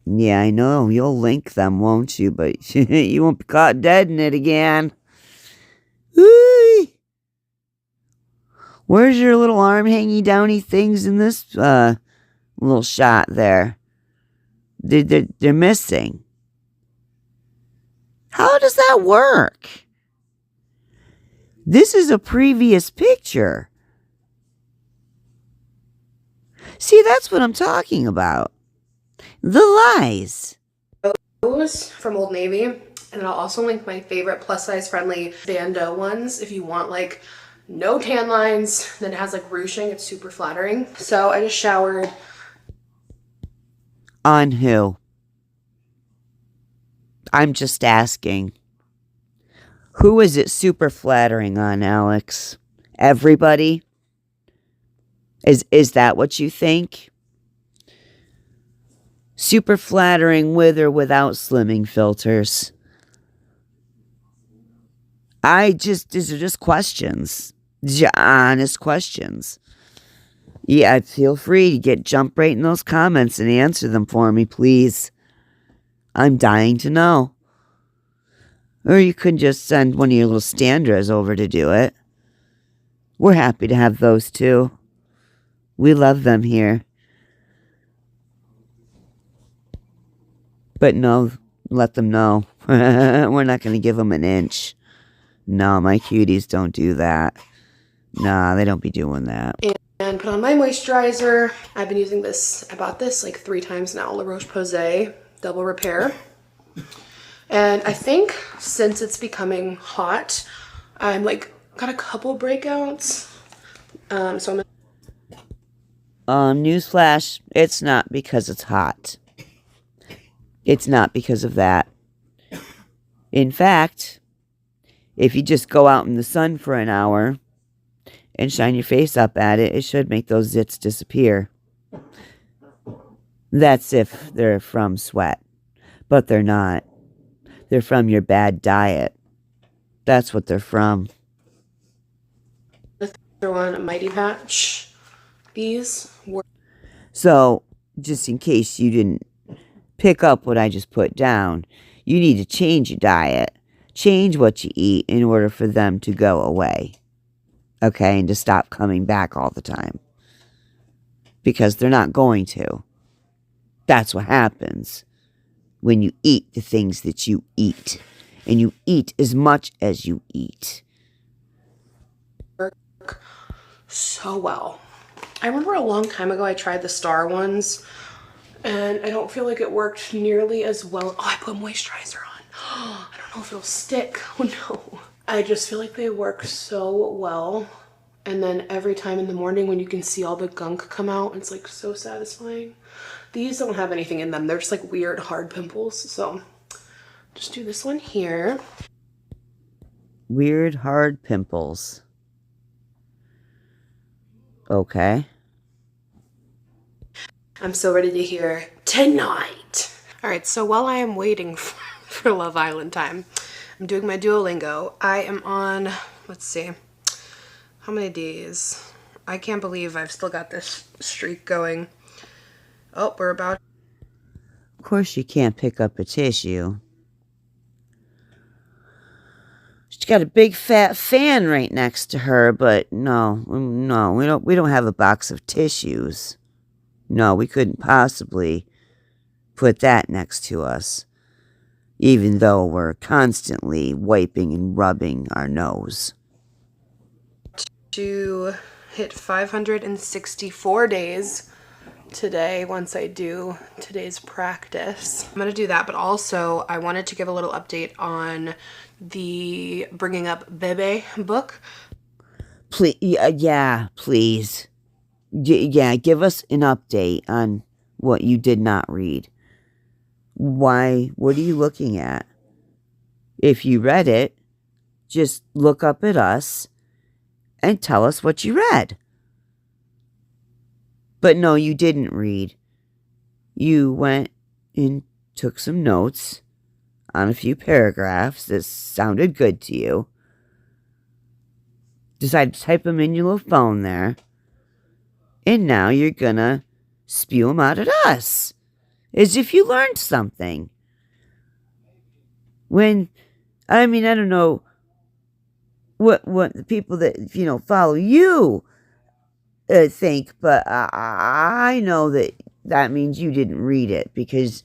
Yeah, I know. You'll link them, won't you? But you won't be caught dead in it again. Woo! Where's your little arm hangy downy things in this little shot there? They're missing. How does that work? This is a previous picture. See, that's what I'm talking about. The lies. Those from Old Navy. And I'll also link my favorite plus size friendly bandeau ones if you want like no tan lines. Then it has like ruching. It's super flattering. So I just showered. On who? I'm just asking. Who is it super flattering on, Alex? Everybody? Is that what you think? Super flattering with or without slimming filters? These are just questions. These are honest questions. Yeah, feel free to jump right in those comments and answer them for me, please. I'm dying to know. Or you could just send one of your little standras over to do it. We're happy to have those too. We love them here. But no, let them know. We're not going to give them an inch. No, my cuties don't do that. Nah, they don't be doing that. And put on my moisturizer. I've been using this. I bought this like 3 times now. La Roche-Posay Double Repair. And I think since it's becoming hot, I'm like got a couple breakouts. So I'm Newsflash, it's not because it's hot. It's not because of that. In fact, if you just go out in the sun for an hour and shine your face up at it, it should make those zits disappear. That's if they're from sweat. But they're not. They're from your bad diet. That's what they're from. the other one, Mighty Patch. These were... So, just in case you didn't pick up what I just put down, you need to change your diet. Change what you eat in order for them to go away. Okay, and to stop coming back all the time. Because they're not going to. That's what happens when you eat the things that you eat. And you eat as much as you eat. so well. I remember a long time ago I tried the Star ones and I don't feel like it worked nearly as well. Oh, I put moisturizer on. I don't know if it'll stick. Oh no. I just feel like they work so well. And then every time in the morning when you can see all the gunk come out, it's like so satisfying. These don't have anything in them. They're just like weird hard pimples. So just do this one here. Weird hard pimples. Okay. I'm so ready to hear tonight. All right, so while I am waiting for Love Island time, I'm doing my Duolingo. I am on, let's see, how many days? I can't believe I've still got this streak going. Oh, we're about... Of course you can't pick up a tissue. She's got a big fat fan right next to her, but no, we don't have a box of tissues. No, we couldn't possibly put that next to us, even though we're constantly wiping and rubbing our nose. To hit 564 days today once I do today's practice. I'm gonna do that, but also I wanted to give a little update on the Bringing Up Bebe book. Please, yeah, please. Yeah, give us an update on what you did not read. Why? What are you looking at? If you read it, just look up at us and tell us what you read. But no, you didn't read. You went and took some notes on a few paragraphs that sounded good to you. Decided to type them in your little phone there. And now you're gonna spew them out at us. As if you learned something. When, I mean, I don't know what the people that, follow you think, but I know that means you didn't read it, because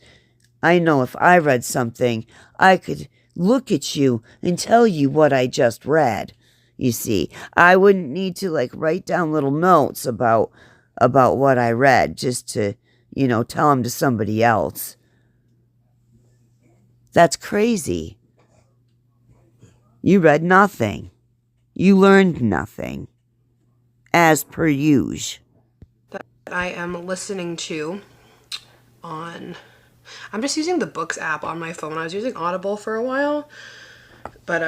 I know if I read something, I could look at you and tell you what I just read. You see, I wouldn't need to write down little notes about what I read just to, tell them to somebody else. That's crazy. You read nothing. You learned nothing. As per usual. That I am listening to on... I'm just using the Books app on my phone. I was using Audible for a while, but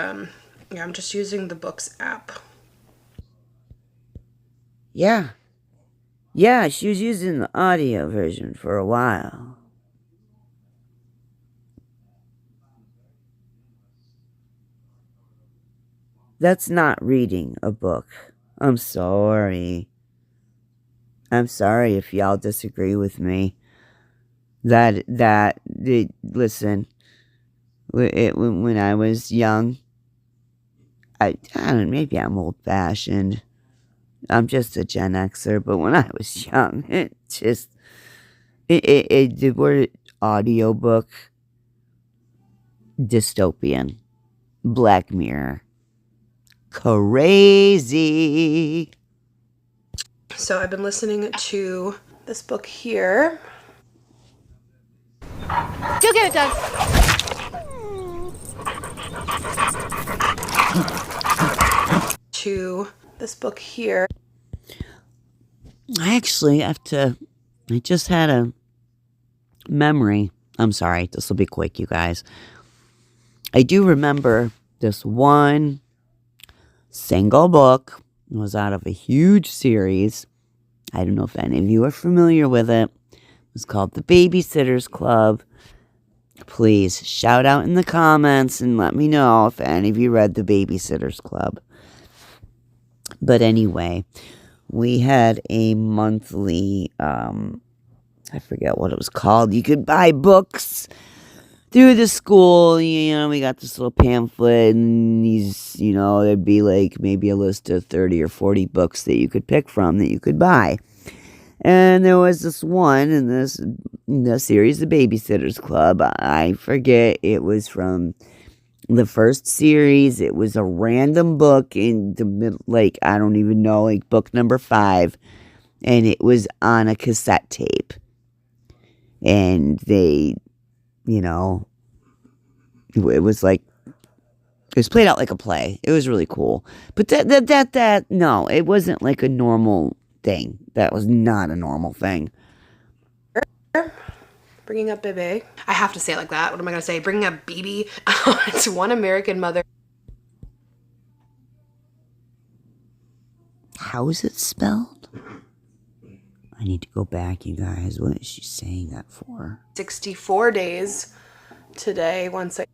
yeah, I'm just using the Books app. Yeah. Yeah, she was using the audio version for a while. That's not reading a book. I'm sorry. I'm sorry if y'all disagree with me. Listen, when I was young, I don't know, maybe I'm old fashioned. I'm just a Gen Xer, but when I was young, the word audiobook, dystopian, Black Mirror, crazy. So I've been listening to this book here. Go get it, Doug. To this book here. I just had a memory. I'm sorry, this will be quick, you guys. I do remember this one single book. It was out of a huge series. I don't know if any of you are familiar with it. It was called The Babysitter's Club. Please shout out in the comments and let me know if any of you read The Babysitter's Club. But anyway, we had a monthly, I forget what it was called. You could buy books through the school. You know, we got this little pamphlet, and there'd be like maybe a list of 30 or 40 books that you could pick from that you could buy. And there was this one in the series, The Babysitter's Club. I forget, it was from the first series. It was a random book in the middle, like, I don't even know, like book number 5. And it was on a cassette tape. And they, it was like, it was played out like a play. It was really cool. But no, it wasn't like a normal thing. That was not a normal thing. Bringing up Bebe. I have to say it like that. What am I going to say? Bringing up BB. It's One American Mother. How is it spelled? I need to go back, you guys. What is she saying that for? 64 days today. Once I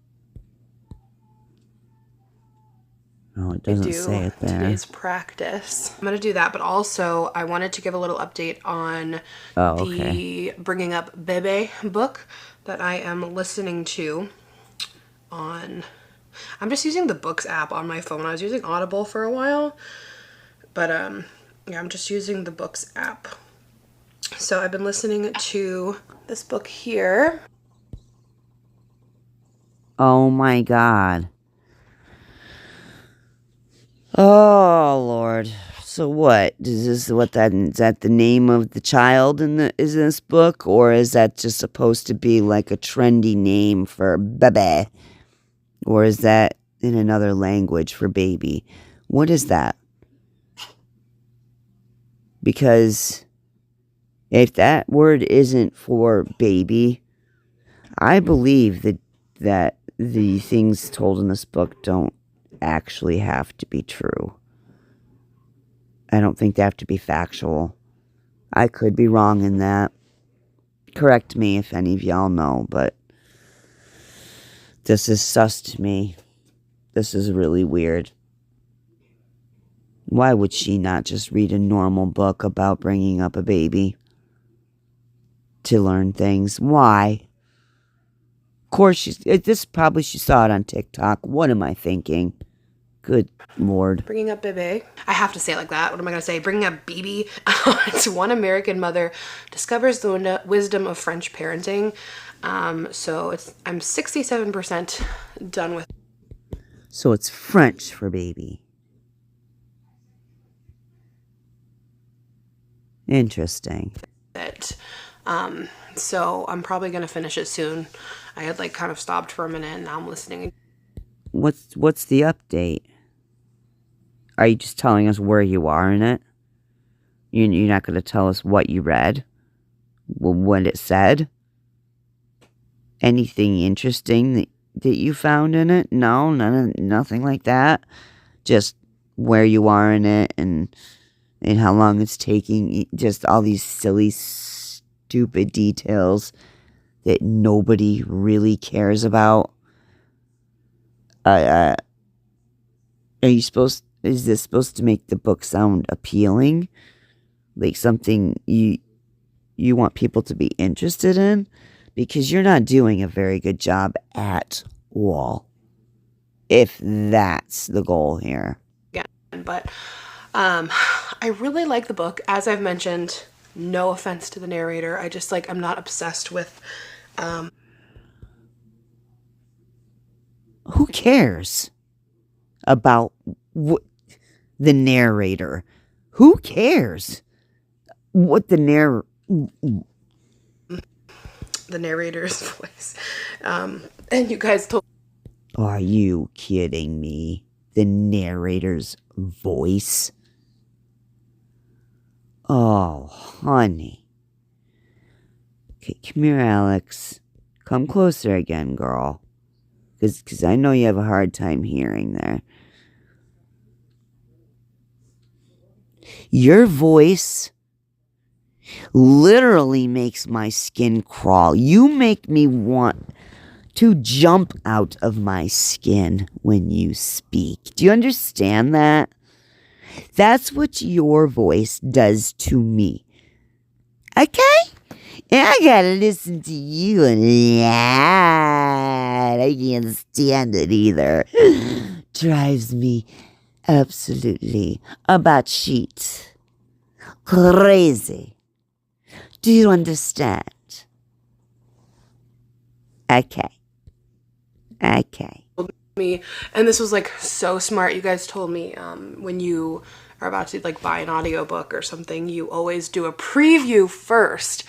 No, it doesn't say it there. Today's practice. I'm going to do that, but also I wanted to give a little update on the Bringing Up Bebe book that I am listening to on... I'm just using the Books app on my phone. I was using Audible for a while, but yeah, I'm just using the Books app. So I've been listening to this book here. Oh my God. Oh Lord. So what? Is that the name of the child is this book, or is that just supposed to be like a trendy name for bebe? Or is that in another language for baby? What is that? Because if that word isn't for baby, I believe that the things told in this book don't actually have to be true. I don't think they have to be factual. I could be wrong in that. Correct me if any of y'all know, but this is sus to me. This is really weird. Why would she not just read a normal book about bringing up a baby to learn things? Why? Of course, she saw it on TikTok. What am I thinking? Good Lord. Bringing up Bebe. I have to say it like that. What am I going to say? Bringing up BB. It's One American Mother Discovers the Wisdom of French Parenting. So I'm 67% done with. So it's French for baby. Interesting. It. So I'm probably going to finish it soon. I had kind of stopped for a minute, and now I'm listening. What's the update? Are you just telling us where you are in it? You're not going to tell us what you read? What it said? Anything interesting that you found in it? No, nothing like that. Just where you are in it and how long it's taking. Just all these silly, stupid details that nobody really cares about. is this supposed to make the book sound appealing? Like something you want people to be interested in? Because you're not doing a very good job at all. If that's the goal here. But I really like the book. As I've mentioned, no offense to the narrator. I just I'm not obsessed with Who cares about the narrator? Who cares what the narrator's voice. And you guys told Are you kidding me? The narrator's voice? Oh, honey. Okay, come here, Alex. Come closer again, girl. Because I know you have a hard time hearing there. Your voice literally makes my skin crawl. You make me want to jump out of my skin when you speak. Do you understand that? That's what your voice does to me. Okay? And I gotta listen to you and I can't stand it either. Drives me absolutely batshit crazy. Do you understand? Okay. me, and this was so smart. You guys told me when you are about to buy an audiobook or something, you always do a preview first.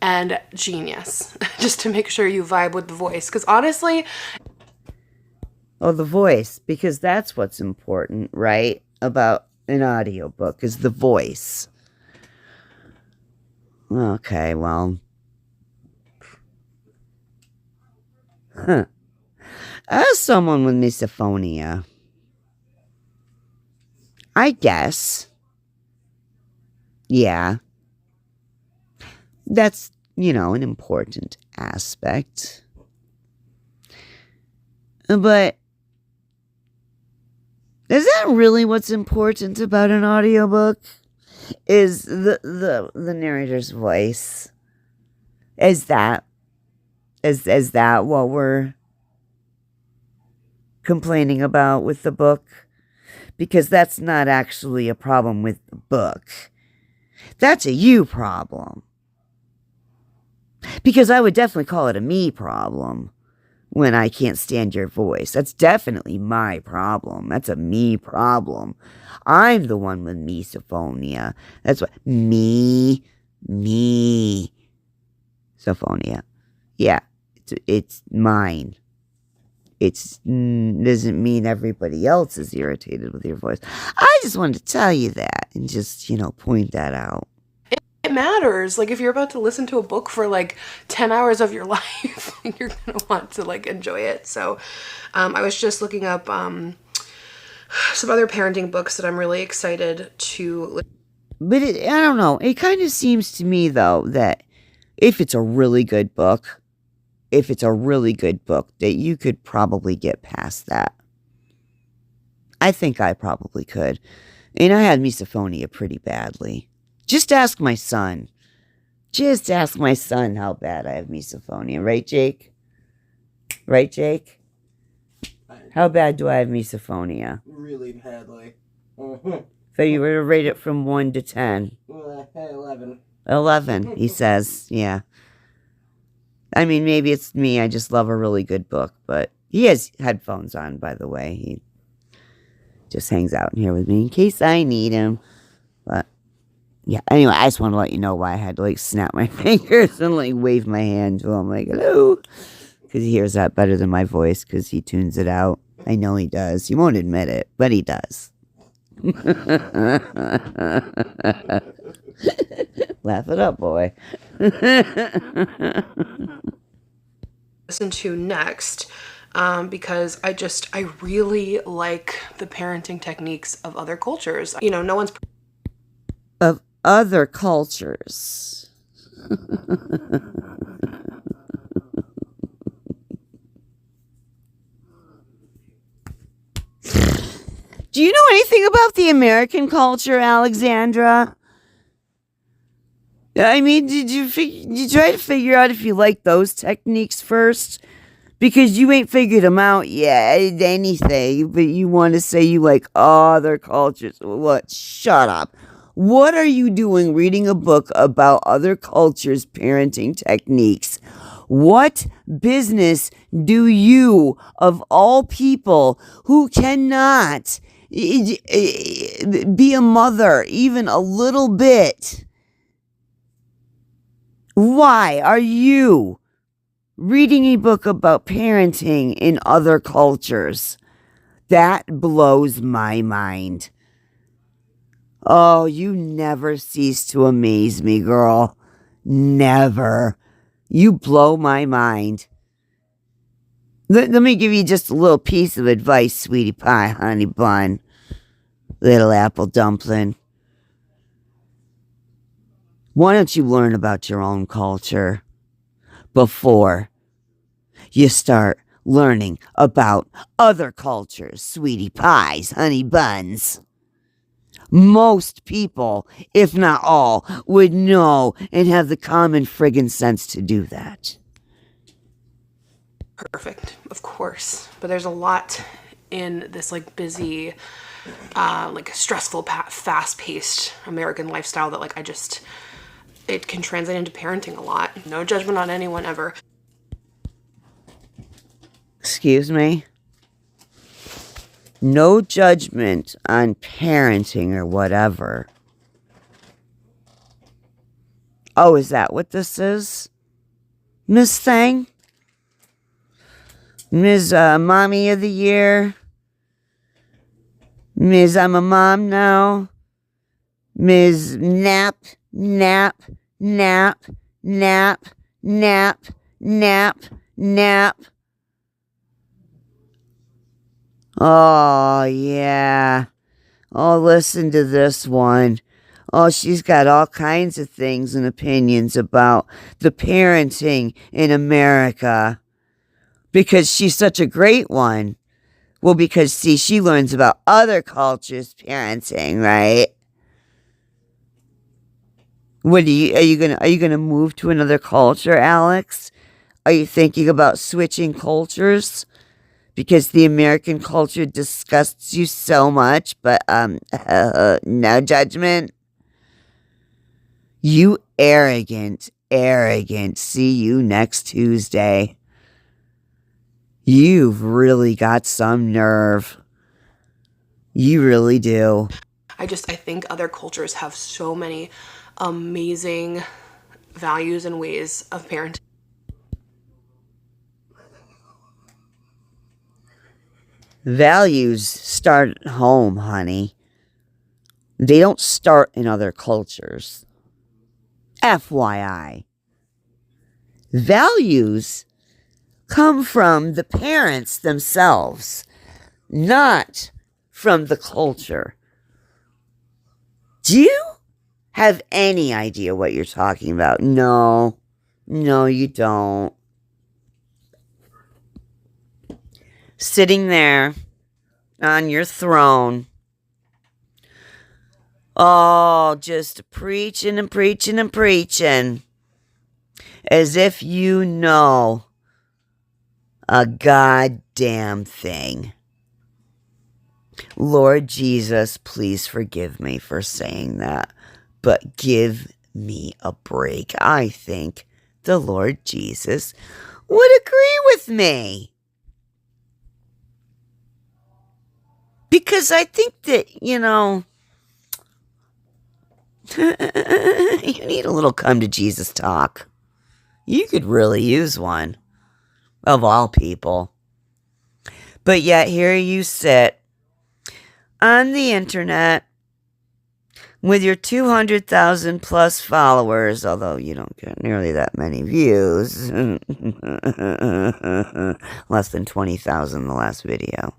And genius. Just to make sure you vibe with the voice. Because honestly... Oh, the voice. Because that's what's important, right? About an audiobook is the voice. Okay, well... As someone with misophonia, I guess... Yeah. That's, an important aspect. But is that really what's important about an audiobook? Is the narrator's voice? Is that what we're complaining about with the book? Because that's not actually a problem with the book. That's a you problem. Because I would definitely call it a me problem when I can't stand your voice. That's definitely my problem. That's a me problem. I'm the one with misophonia. That's what misophonia. Yeah, it's mine. It doesn't mean everybody else is irritated with your voice. I just wanted to tell you that and just, point that out. It matters. If you're about to listen to a book for 10 hours of your life, you're going to want to enjoy it. So I was just looking up some other parenting books that I'm really excited to... But I don't know. It kind of seems to me, though, that if it's a really good book, that you could probably get past that. I think I probably could. And I had misophonia pretty badly. Just ask my son. Just ask my son how bad I have misophonia. Right, Jake? Right, Jake? How bad do I have misophonia? Really badly. So you were to rate it from 1 to 10. Well, I had 11. 11, he says. Yeah. I mean, maybe it's me. I just love a really good book. But he has headphones on, by the way. He just hangs out in here with me in case I need him. But... yeah, anyway, I just want to let you know why I had to, snap my fingers and, wave my hand to him, hello. Because he hears that better than my voice, because he tunes it out. I know he does. He won't admit it, but he does. Laugh it up, boy. Listen to next, because I really like the parenting techniques of other cultures. No one's... Of other cultures. Do you know anything about the American culture, Alexandra? I mean, did you try to figure out if you like those techniques first? Because you ain't figured them out yet, anything, but you want to say you like other cultures. What? Shut up. What are you doing reading a book about other cultures' parenting techniques? What business do you, of all people who cannot be a mother even a little bit, why are you reading a book about parenting in other cultures? That blows my mind. Oh, you never cease to amaze me, girl. Never. You blow my mind. Let me give you just a little piece of advice, sweetie pie, honey bun, little apple dumpling. Why don't you learn about your own culture before you start learning about other cultures, sweetie pies, honey buns? Most people, if not all, would know and have the common friggin' sense to do that. Perfect, of course. But there's a lot in this like busy, like stressful, fast-paced American lifestyle that like it can translate into parenting a lot. No judgment on anyone ever. Excuse me? No judgment on parenting or whatever. Oh, is that what this is? Miss Thing? Ms. Mommy of the Year? Ms. I'm a mom now? Ms. Nap, nap, nap, nap, nap, nap, nap. Oh, yeah. Oh, listen to this one. Oh, she's got all kinds of things and opinions about the parenting in America. Because she's such a great one. Well, because, see, she learns about other cultures' parenting, right? What are you gonna move to another culture, Alex? Are you thinking about switching cultures? Because the American culture disgusts you so much, but no judgment. You arrogant. See you next Tuesday. You've really got some nerve. You really do. I think other cultures have so many amazing values and ways of parenting. Values start at home, honey. They don't start in other cultures. FYI. Values come from the parents themselves, not from the culture. Do you have any idea what you're talking about? No, you don't. Sitting there on your throne. Oh, just preaching and preaching and preaching. As if you know a goddamn thing. Lord Jesus, please forgive me for saying that. But give me a break. I think the Lord Jesus would agree with me. Because I think that, you need a little come to Jesus talk. You could really use one. Of all people. But yet here you sit on the internet with your 200,000 plus followers, although you don't get nearly that many views. Less than 20,000 the last video.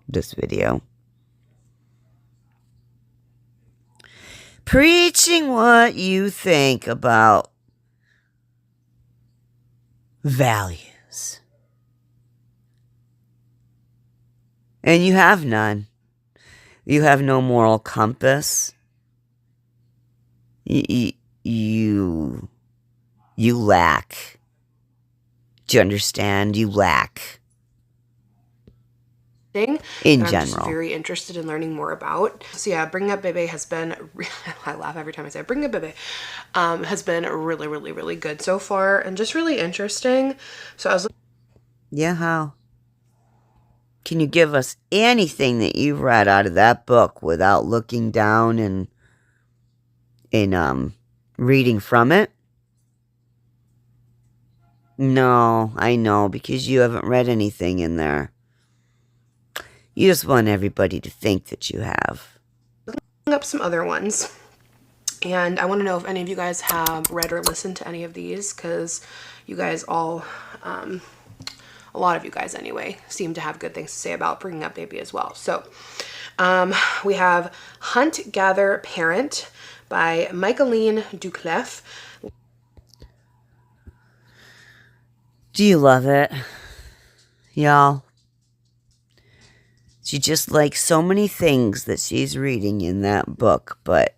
This video. Preaching what you think about values. And you have none. You have no moral compass. You lack. Do you understand? You lack. Thing In that I'm just general. very interested in learning more about. So yeah, Bring Up Bebe has been, I laugh every time I say it, Bring Up Bebe, has been really, really, really good so far and just really interesting. So I was Yeah, how? Can you give us anything that you've read out of that book without looking down and reading from it? No, I know, because you haven't read anything in there. You just want everybody to think that you have. looking up some other ones. And I want to know if any of you guys have read or listened to any of these, because you guys all, a lot of you guys anyway, seem to have good things to say about Bringing Up Baby as well. So we have Hunt, Gather, Parent by Michaeline Duclef. Do you love it? Y'all? She just likes so many things that she's reading in that book, but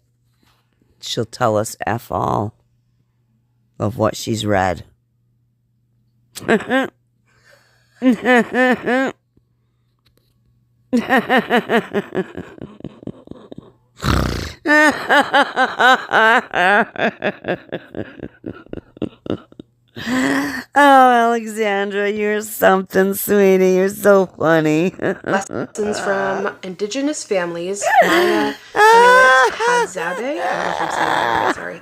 she'll tell us F all of what she's read. Oh, Alexandra, you're something, sweetie. You're so funny. Lessons from Indigenous Families, Maya Inuit Hadzabe. I don't know if I'm saying that right, sorry.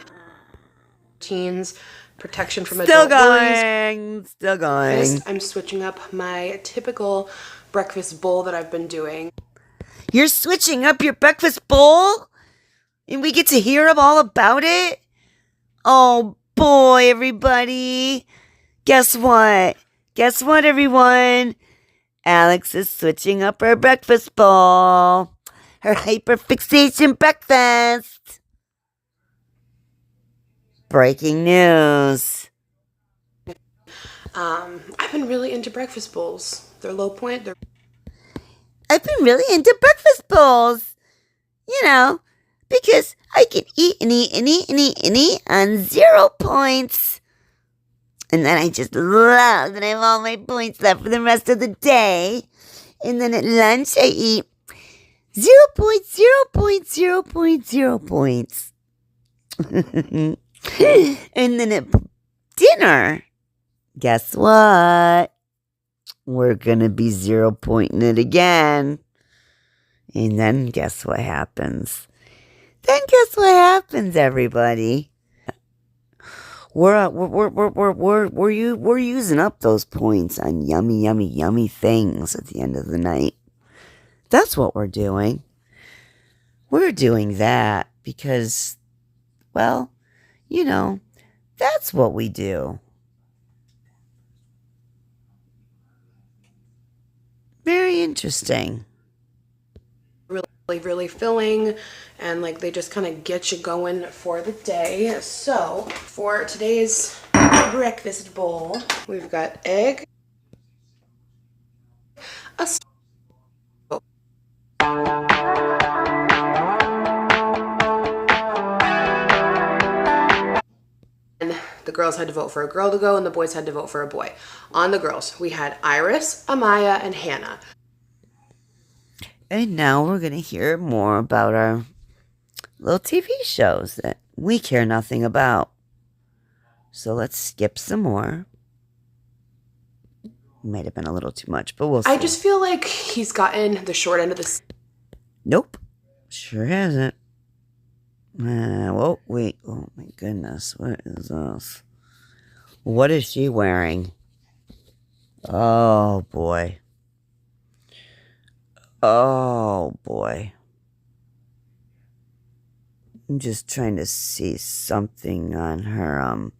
Teens, protection from Still adult bullies. going. Still going. First, I'm switching up my typical breakfast bowl that I've been doing. You're switching up your breakfast bowl? And we get to hear all about it? Oh, boy, everybody. Guess what? Guess what, everyone? Alex is switching up her breakfast bowl. Her hyperfixation breakfast. Breaking news. I've been really into breakfast bowls. They're low point. I've been really into breakfast bowls. You know, because I can eat and eat and eat and eat and eat on 0 points. And then I just love that I have all my points left for the rest of the day. And then at lunch I eat 0 points, 0 points, 0 points, 0 points. And then at dinner, guess what? We're going to be 0 pointing it again. And then guess what happens? Then guess what happens, everybody? We're using up those points on yummy, yummy, yummy things at the end of the night. That's what we're doing. We're doing that because, well, you know, that's what we do. Very interesting. Really, really filling, and like they just kind of get you going for the day. So for today's breakfast bowl, we've got egg, a and the girls had to vote for a girl to go and the boys had to vote for a boy. On the girls, we had Iris, Amaya, and Hannah. And now we're going to hear more about our little TV shows that we care nothing about. So let's skip some more. Might have been a little too much, but we'll see. I just feel like he's gotten the short end of the Nope. Sure hasn't. Whoa, wait. Oh my goodness. What is this? What is she wearing? Oh boy. Oh boy. I'm just trying to see something on her,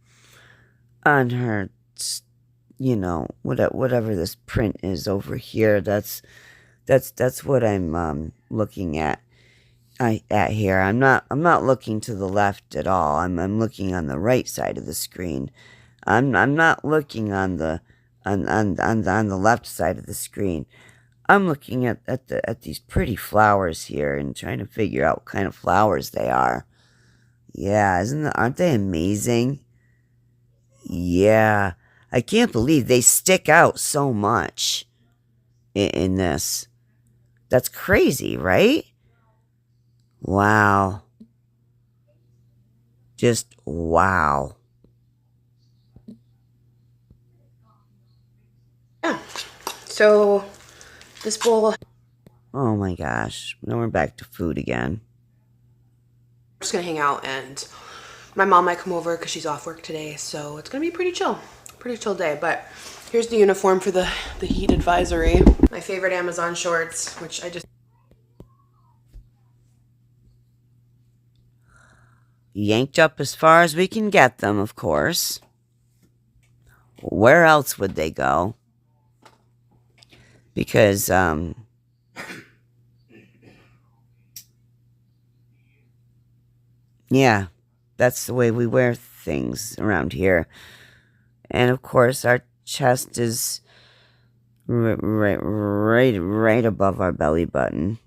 you know, whatever this print is over here. That's what I'm looking at here. I'm not looking to the left at all. I'm looking on the right side of the screen. I'm not looking on the left side of the screen. I'm looking at these pretty flowers here and trying to figure out what kind of flowers they are. Yeah, aren't they amazing? Yeah, I can't believe they stick out so much in this. That's crazy, right? Wow. Just wow. Yeah. So this bowl, Oh my gosh. Now we're back to food again. we're just gonna hang out, and my mom might come over because she's off work today, so it's gonna be pretty chill day. But here's the uniform for the heat advisory. My favorite Amazon shorts, which I just Yanked up as far as we can get them, of course. Where else would they go? Because, yeah, that's the way we wear things around here. And of course, our chest is right above our belly button,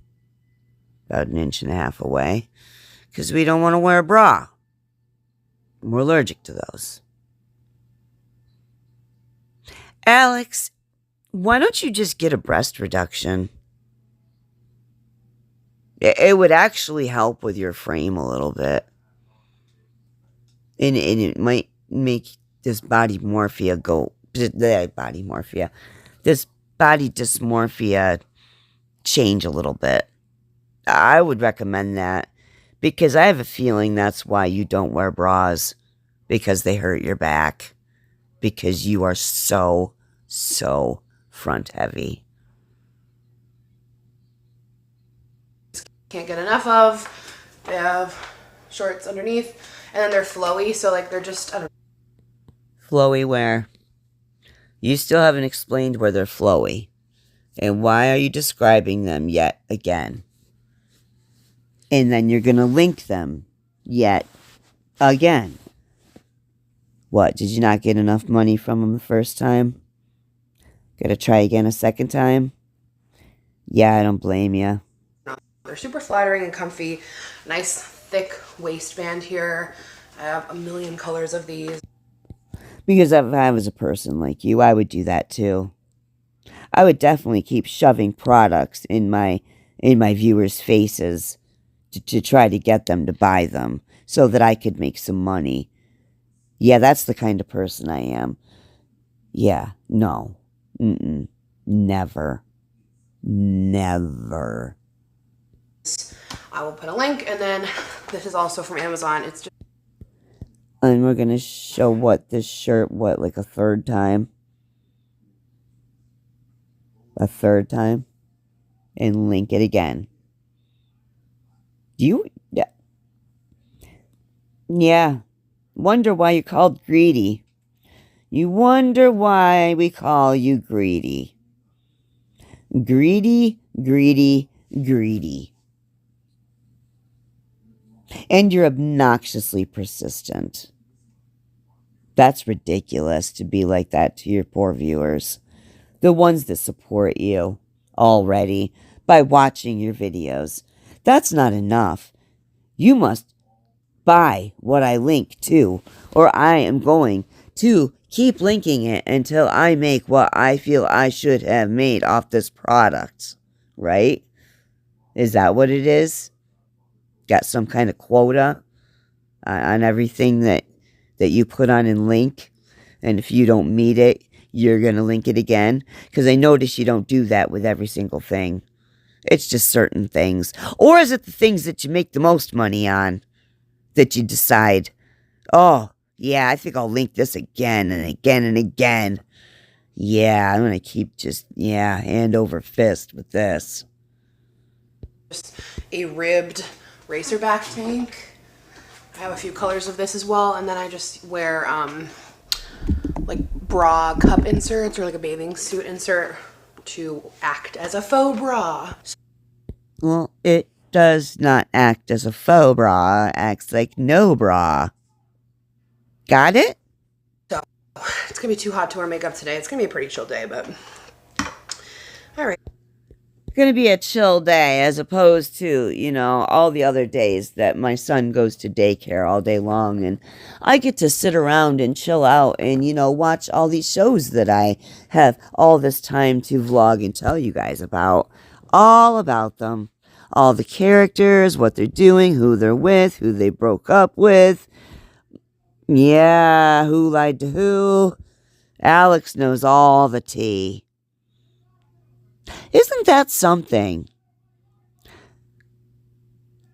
about 1.5 inches away, because we don't want to wear a bra. We're allergic to those. Alex, why don't you just get a breast reduction? It would actually help with your frame a little bit. And it might make this body dysmorphia change a little bit. I would recommend that because I have a feeling that's why you don't wear bras, because they hurt your back, because you are so front heavy. can't get enough of. They have shorts underneath, and then they're flowy, so like they're just, I don't know. Flowy where? You still haven't explained where they're flowy. And why are you describing them yet again? And then you're going to link them yet again. What, did you not get enough money from them the first time? Gotta try again a second time? Yeah, I don't blame you. They're super flattering and comfy. Nice thick waistband here. I have a million colors of these. Because if I was a person like you, I would do that too. I would definitely keep shoving products in my viewers' faces to try to get them to buy them so that I could make some money. Yeah, that's the kind of person I am. Yeah, no. Never. Never. I will put a link, and then this is also from Amazon. It's just, And we're going to show this shirt, like a third time? A third time? And link it again. Yeah. Wonder why you're called greedy. You wonder why we call you greedy. Greedy, greedy, greedy. And you're obnoxiously persistent. That's ridiculous to be like that to your poor viewers. The ones that support you already by watching your videos. That's not enough. You must buy what I link to, or I am going to keep linking it until I make what I feel I should have made off this product. Right? Is that what it is? Got some kind of quota on everything that you put on and link, and if you don't meet it, you're going to link it again? Because I notice you don't do that with every single thing. It's just certain things. Or is it the things that you make the most money on that you decide, oh, yeah, I think I'll link this again and again and again. Yeah, I'm going to keep hand over fist with this. just a ribbed racerback tank. I have a few colors of this as well, and then I just wear like bra cup inserts or like a bathing suit insert to act as a faux bra. Well, it does not act as a faux bra. It acts like no bra. Got it? So it's gonna be too hot to wear makeup today. It's gonna be a pretty chill day, but all right. going to be a chill day as opposed to, all the other days that my son goes to daycare all day long and I get to sit around and chill out and, watch all these shows that I have all this time to vlog and tell you guys about. All about them. All the characters, what they're doing, who they're with, who they broke up with. Yeah, who lied to who. Alex knows all the tea. Isn't that something?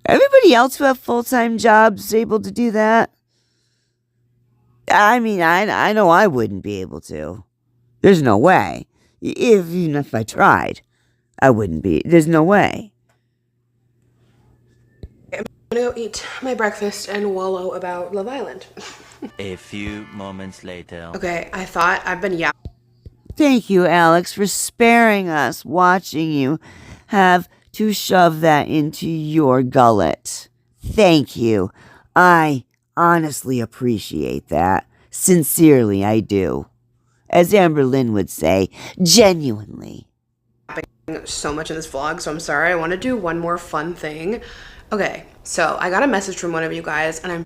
Everybody else who have full-time jobs able to do that? I mean, I know I wouldn't be able to. There's no way. Even if I tried, I wouldn't be. There's no way. I'm gonna go eat my breakfast and wallow about Love Island. A few moments later. Okay, I've been Thank you, Alex, for sparing us watching you have to shove that into your gullet. Thank you. I honestly appreciate that. Sincerely, I do. As Amber Lynn would say, genuinely. so much in this vlog, so I'm sorry. I want to do one more fun thing. Okay, so I got a message from one of you guys, and I'm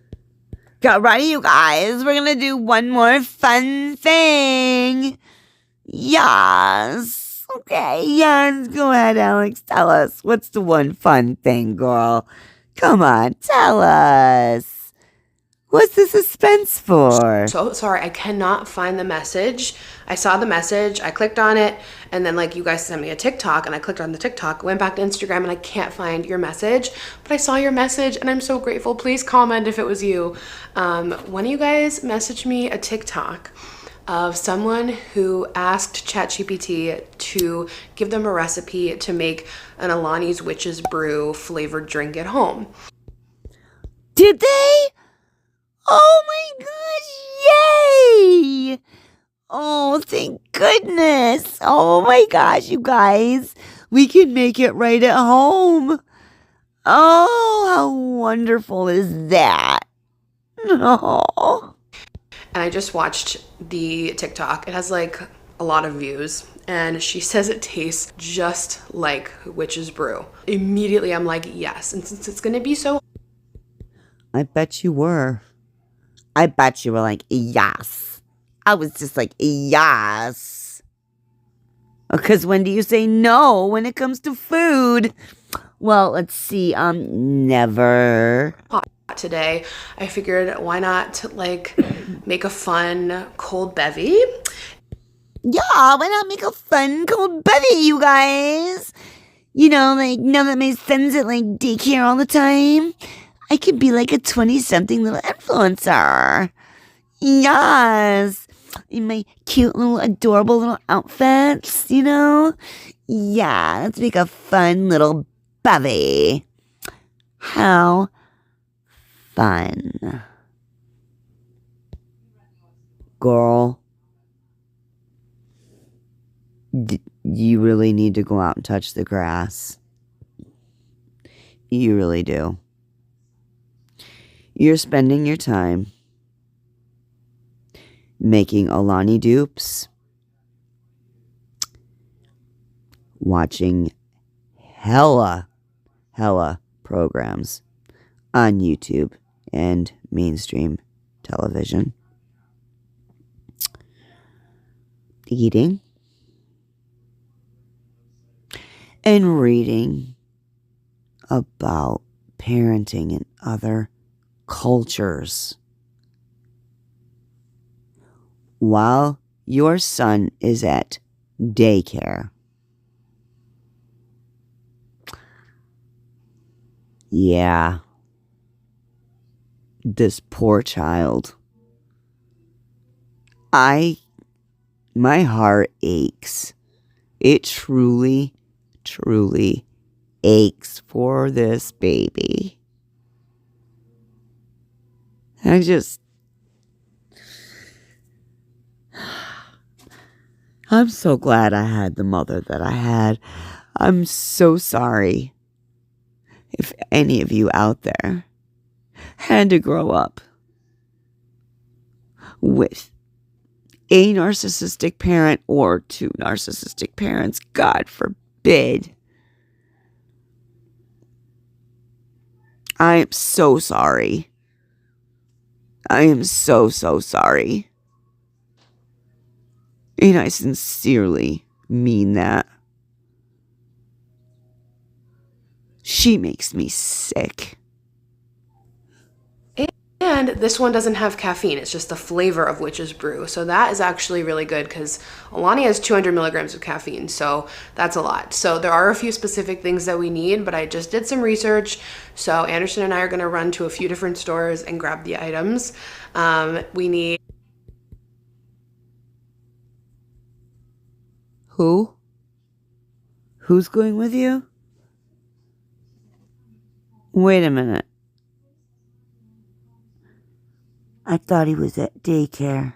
Got ready, you guys. We're gonna do one more fun thing. Yes. Okay, yes. Go ahead, Alex. Tell us. What's the one fun thing, girl? Come on, tell us. What's the suspense for? so sorry. I cannot find the message. I saw the message, I clicked on it, and then like you guys sent me a TikTok, and I clicked on the TikTok, went back to Instagram, and I can't find your message. But I saw your message, and I'm so grateful. Please comment if it was you. One of you guys messaged me a TikTok of someone who asked ChatGPT to give them a recipe to make an Alani's Witch's Brew flavored drink at home. Did they? Oh my gosh, yay! Oh, thank goodness. Oh my gosh, you guys. We can make it right at home. Oh, how wonderful is that? Oh. And I just watched the TikTok. It has like a lot of views, and she says it tastes just like Witch's Brew. Immediately I'm like, yes. And since it's gonna be so I bet you were. I bet you were like, yes. I was just like, yes. Because when do you say no when it comes to food? Well, let's see. Never. hot today, I figured why not like make a fun cold bevy. Yeah, why not make a fun cold bevy, you guys? Like, now that my son's at, like, daycare all the time, I could be, like, a 20-something little influencer. Yes. In my cute little, adorable little outfits, Yeah, let's make a fun little bevy. How fun. Girl. You really need to go out and touch the grass. You really do. You're spending your time making Alani dupes, watching hella programs on YouTube and mainstream television, eating, and reading about parenting in other cultures while your son is at daycare. Yeah, this poor child. My heart aches. It truly aches for this baby. I'm so glad I had the mother that I had. I'm so sorry if any of you out there had to grow up with a narcissistic parent or two narcissistic parents. God forbid. I am so sorry. I am so, so sorry. And I sincerely mean that. She makes me sick. And this one doesn't have caffeine. It's just the flavor of witch's brew. So that is actually really good because Alani has 200 milligrams of caffeine. So that's a lot. So there are a few specific things that we need, but I just did some research. So Anderson and I are going to run to a few different stores and grab the items. We need... Who? Who's going with you? Wait a minute. I thought he was at daycare.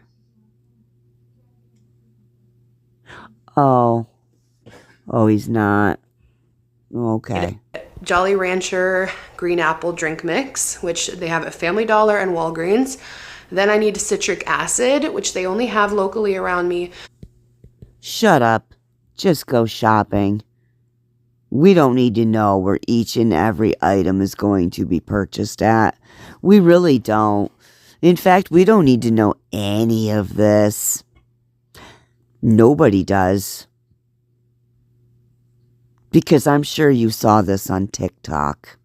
Oh. Oh, he's not. Okay. Jolly Rancher green apple drink mix, which they have at Family Dollar and Walgreens. Then I need citric acid, which they only have locally around me. Shut up. Just go shopping. We don't need to know where each and every item is going to be purchased at. We really don't. In fact, we don't need to know any of this. Nobody does. Because I'm sure you saw this on TikTok.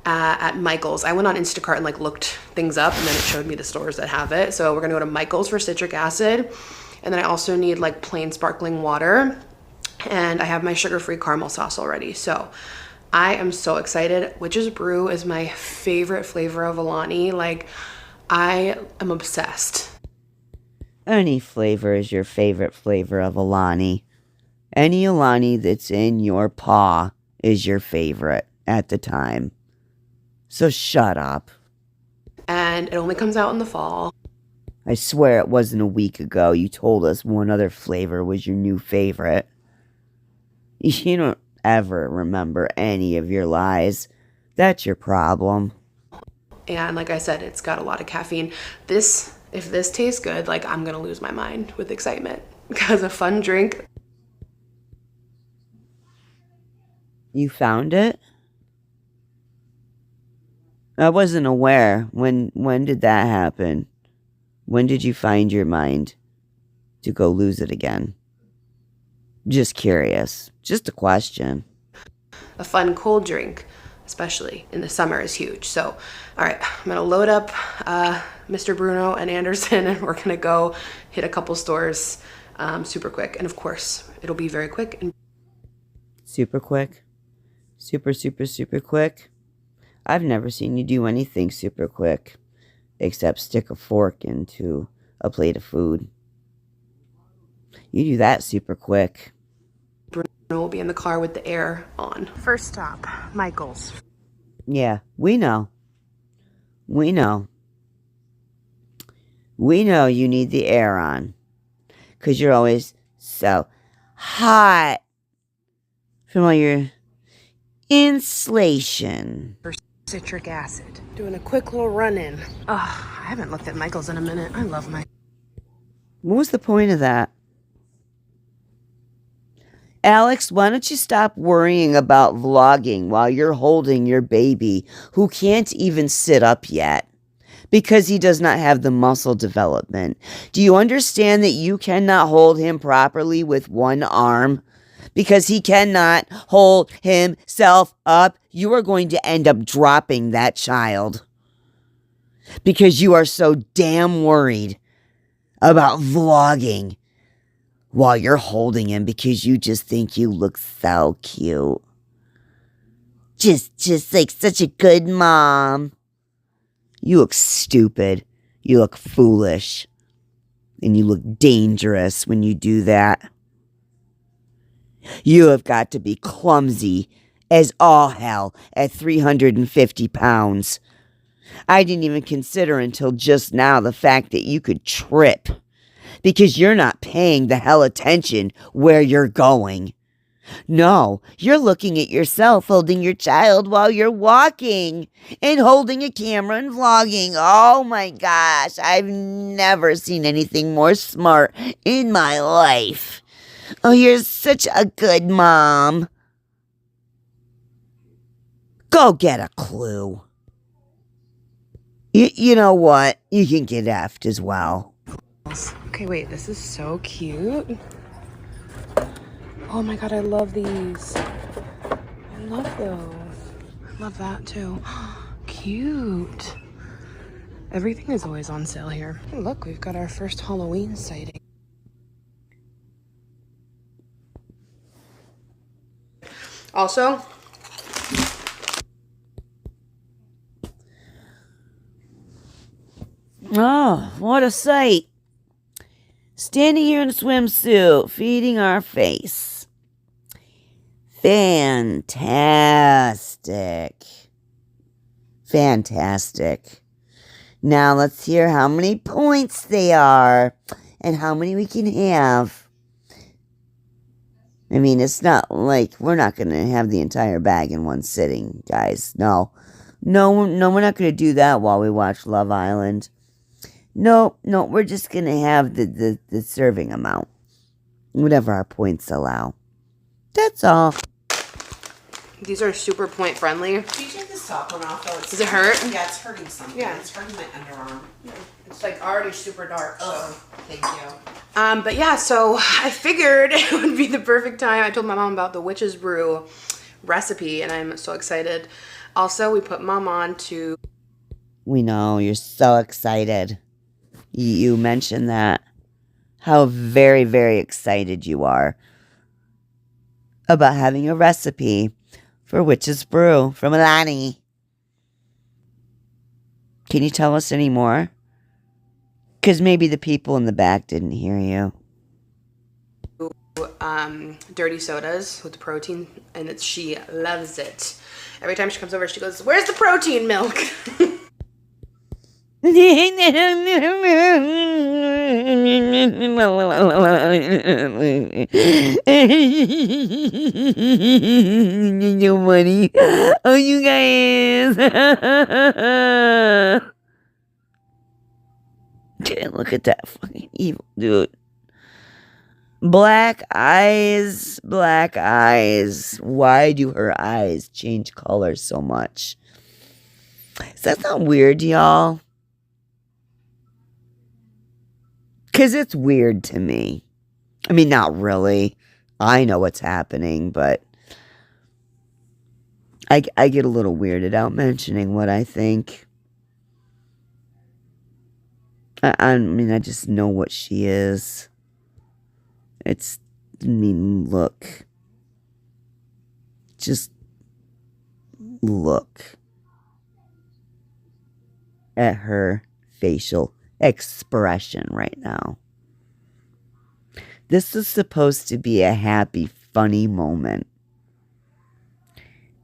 At Michael's. I went on Instacart and looked things up, and then it showed me the stores that have it. So we're gonna go to Michael's for citric acid. And then I also need plain sparkling water. And I have my sugar-free caramel sauce already. So I am so excited. Witch's Brew is my favorite flavor of Alani. I am obsessed. Any flavor is your favorite flavor of Alani. Any Alani that's in your paw is your favorite at the time. So shut up. And it only comes out in the fall. I swear it wasn't a week ago you told us one other flavor was your new favorite. You don't ever remember any of your lies. That's your problem. And like I said, it's got a lot of caffeine. If this tastes good, I'm gonna lose my mind with excitement. Because a fun drink. You found it? I wasn't aware. When did that happen? When did you find your mind to go lose it again? Just curious. Just a question. A fun cold drink, especially in the summer, is huge. So, all right, I'm gonna load up Mr. Bruno and Anderson, and we're gonna go hit a couple stores super quick. And of course, it'll be very quick. Super quick? Super, super, super quick? I've never seen you do anything super quick, except stick a fork into a plate of food. You do that super quick. Bruno will be in the car with the air on. First stop, Michael's. Yeah, we know. We know. We know you need the air on. 'Cause you're always so hot from all your insulation. Citric acid. Doing a quick little run-in. I haven't looked at Michael's in a minute. I love Michael's. What was the point of that? Alex, why don't you stop worrying about vlogging while you're holding your baby who can't even sit up yet because he does not have the muscle development? Do you understand that you cannot hold him properly with one arm? Because he cannot hold himself up, you are going to end up dropping that child. Because you are so damn worried about vlogging while you're holding him because you just think you look so cute. Just like such a good mom. You look stupid. You look foolish. And you look dangerous when you do that. You have got to be clumsy as all hell at 350 pounds. I didn't even consider until just now the fact that you could trip because you're not paying the hell attention where you're going. No, you're looking at yourself holding your child while you're walking and holding a camera and vlogging. Oh my gosh, I've never seen anything more smart in my life. Oh, you're such a good mom. Go get a clue. You know what? You can get effed as well. Okay, wait, this is so cute. Oh my god, I love these. I love those. I love that too. Cute. Everything is always on sale here. Hey, look, we've got our first Halloween sighting. Also, oh, what a sight. Standing here in a swimsuit, feeding our face. Fantastic. Fantastic. Now let's hear how many points they are and how many we can have. I mean, it's not like we're not going to have the entire bag in one sitting, guys. No, we're not going to do that while we watch Love Island. No, we're just going to have the serving amount. Whatever our points allow. That's all. these are super point friendly. Can you take this top one off though? Does it hurt? Yeah, it's hurting something. Yeah. It's hurting my underarm. It's like already super dark. So. Oh, thank you. But yeah, so I figured it would be the perfect time. I told my mom about the Witch's Brew recipe and I'm so excited. Also, we put Mom on to... We know, you're so excited. You mentioned that. How very, very excited you are about having a recipe for Witch's Brew from Alani. Can you tell us any more? Because maybe the people in the back didn't hear you. dirty sodas with the protein, and she loves it. Every time she comes over, she goes, "Where's the protein milk?" You're funny. Oh, you guys. Look at that fucking evil dude. Black eyes, black eyes. Why do her eyes change color so much? Is that not weird, y'all? Because it's weird to me. I mean, not really. I know what's happening, but I get a little weirded out mentioning what I think. I mean, I just know what she is. I mean, look. Just look at her facial expression right now. This is supposed to be a happy, funny moment.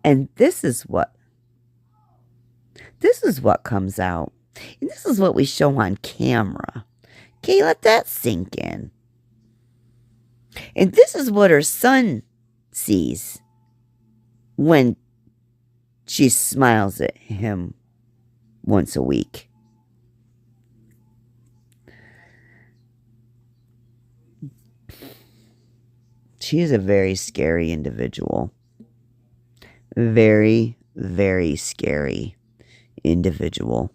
And this is what comes out. And this is what we show on camera. Okay, let that sink in. And this is what her son sees when she smiles at him once a week. She is a very scary individual. Very, very scary individual.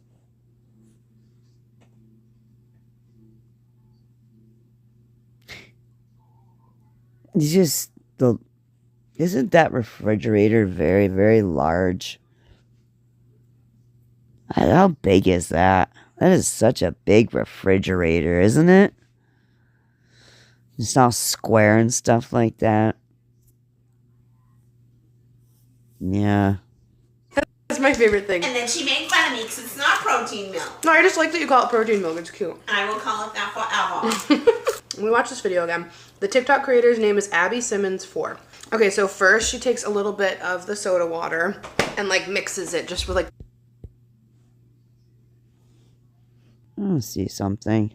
Isn't that refrigerator very, very large? How big is that? That is such a big refrigerator, isn't it? It's all square and stuff like that. Yeah. That's my favorite thing. And then she made fun of me because it's not protein milk. No, I just like that you call it protein milk. It's cute. I will call it that forever. We watch this video again. The TikTok creator's name is Abby Simmons 4. Okay, so first she takes a little bit of the soda water and like mixes it just with like... I want to see something.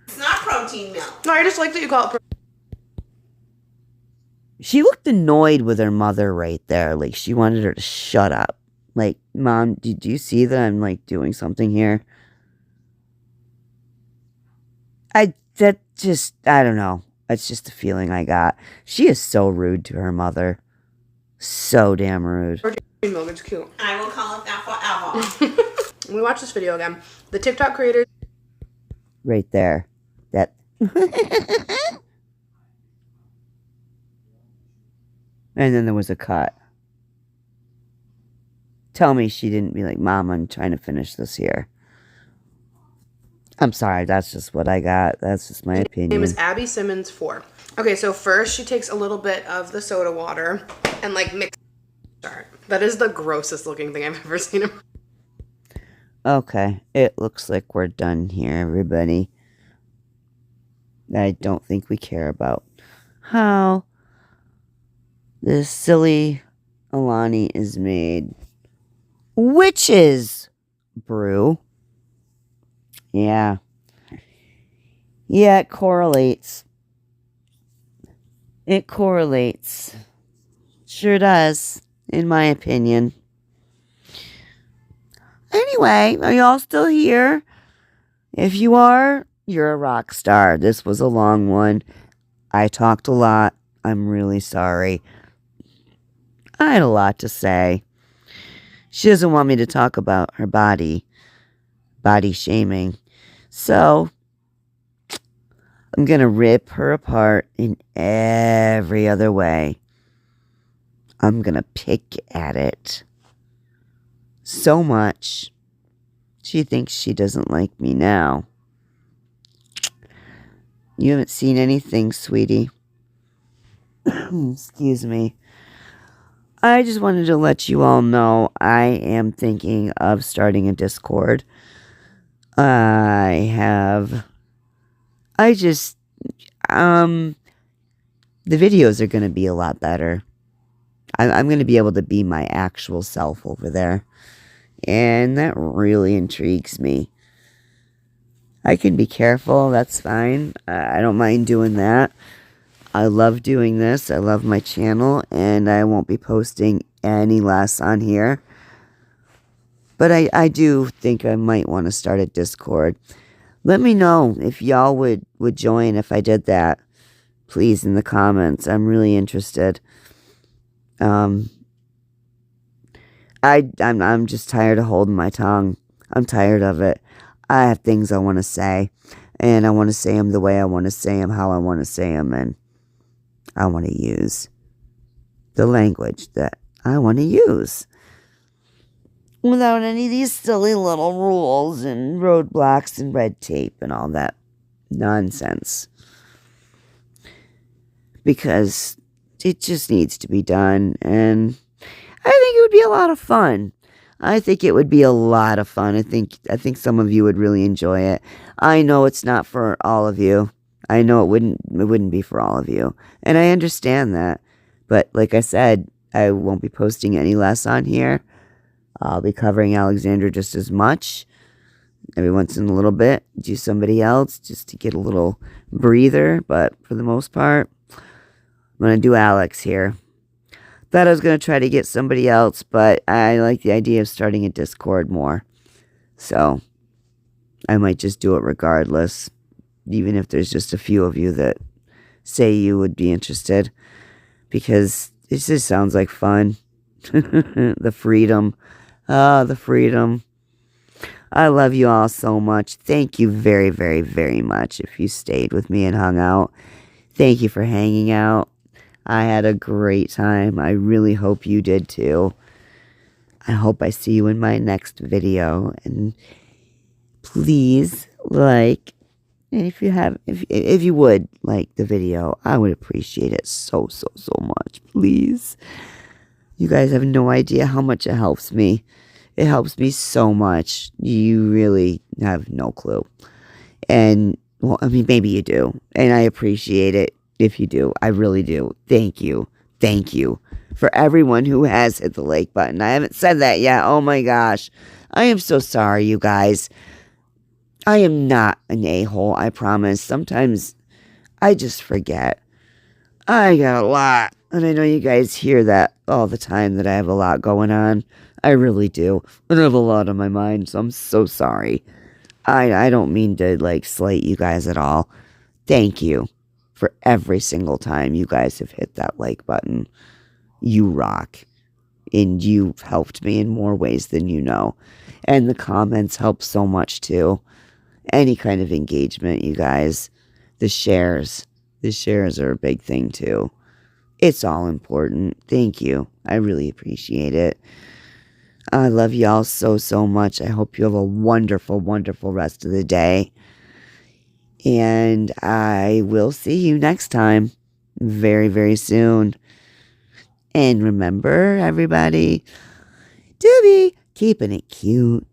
It's not protein milk. No, I just like that you call it She looked annoyed with her mother right there. Like, she wanted her to shut up. Like, Mom, do you see that I'm, like, doing something here? I don't know. That's just a feeling I got. She is so rude to her mother. So damn rude. Milk, it's cute. I will call it that forever. Let me watch this video again. The TikTok creators. Right there. That. And then there was a cut. Tell me she didn't be like, Mom, I'm trying to finish this here. I'm sorry, that's just what I got. That's just my opinion. Her name is Abby Simmons 4. Okay, so first she takes a little bit of the soda water and like mix. That is the grossest looking thing I've ever seen. Okay, it looks like we're done here, everybody. I don't think we care about how this silly Alani is made. Witches brew. Yeah. Yeah, it correlates. It correlates. Sure does, in my opinion. Anyway, are y'all still here? If you are, you're a rock star. This was a long one. I talked a lot. I'm really sorry. I had a lot to say. She doesn't want me to talk about her body shaming. So, I'm going to rip her apart in every other way. I'm going to pick at it so much. She thinks she doesn't like me now. You haven't seen anything, sweetie. Excuse me. I just wanted to let you all know I am thinking of starting a Discord. The videos are going to be a lot better. I'm going to be able to be my actual self over there. And that really intrigues me. I can be careful, that's fine. I don't mind doing that. I love doing this. I love my channel, and I won't be posting any less on here. But I do think I might want to start a Discord. Let me know if y'all would join if I did that. Please, in the comments. I'm really interested. I'm just tired of holding my tongue. I'm tired of it. I have things I want to say. And I want to say them the way I want to say them, how I want to say them, and I want to use the language that I want to use without any of these silly little rules and roadblocks and red tape and all that nonsense. Because it just needs to be done, and I think it would be a lot of fun. I think it would be a lot of fun. I think some of you would really enjoy it. I know it's not for all of you. I know it wouldn't be for all of you. And I understand that. But like I said, I won't be posting any less on here. I'll be covering Alexandra just as much. Every once in a little bit, do somebody else just to get a little breather. But for the most part, I'm going to do Alex here. Thought I was going to try to get somebody else, but I like the idea of starting a Discord more. So, I might just do it regardless. Even if there's just a few of you that say you would be interested. Because it just sounds like fun. The freedom. The freedom. I love you all so much. Thank you very, very, very much if you stayed with me and hung out. Thank you for hanging out. I had a great time. I really hope you did too. I hope I see you in my next video. And please like, and if you would like the video, I would appreciate it so much. Please. You guys have no idea how much it helps me. It helps me so much. You really have no clue. And, well, I mean, maybe you do. And I appreciate it if you do. I really do. Thank you. Thank you for everyone who has hit the like button. I haven't said that yet. Oh my gosh. I am so sorry, you guys. I am not an a-hole, I promise. Sometimes I just forget. I got a lot And I know you guys hear that all the time that I have a lot going on. I really do. And I have a lot on my mind, so I'm so sorry. I don't mean to like slight you guys at all. Thank you for every single time you guys have hit that like button. You rock. And you've helped me in more ways than you know. And the comments help so much too. Any kind of engagement, you guys. The shares. The shares are a big thing too. It's all important. Thank you. I really appreciate it. I love y'all so, so much. I hope you have a wonderful, wonderful rest of the day. And I will see you next time very, very soon. And remember, everybody, to be keeping it cute.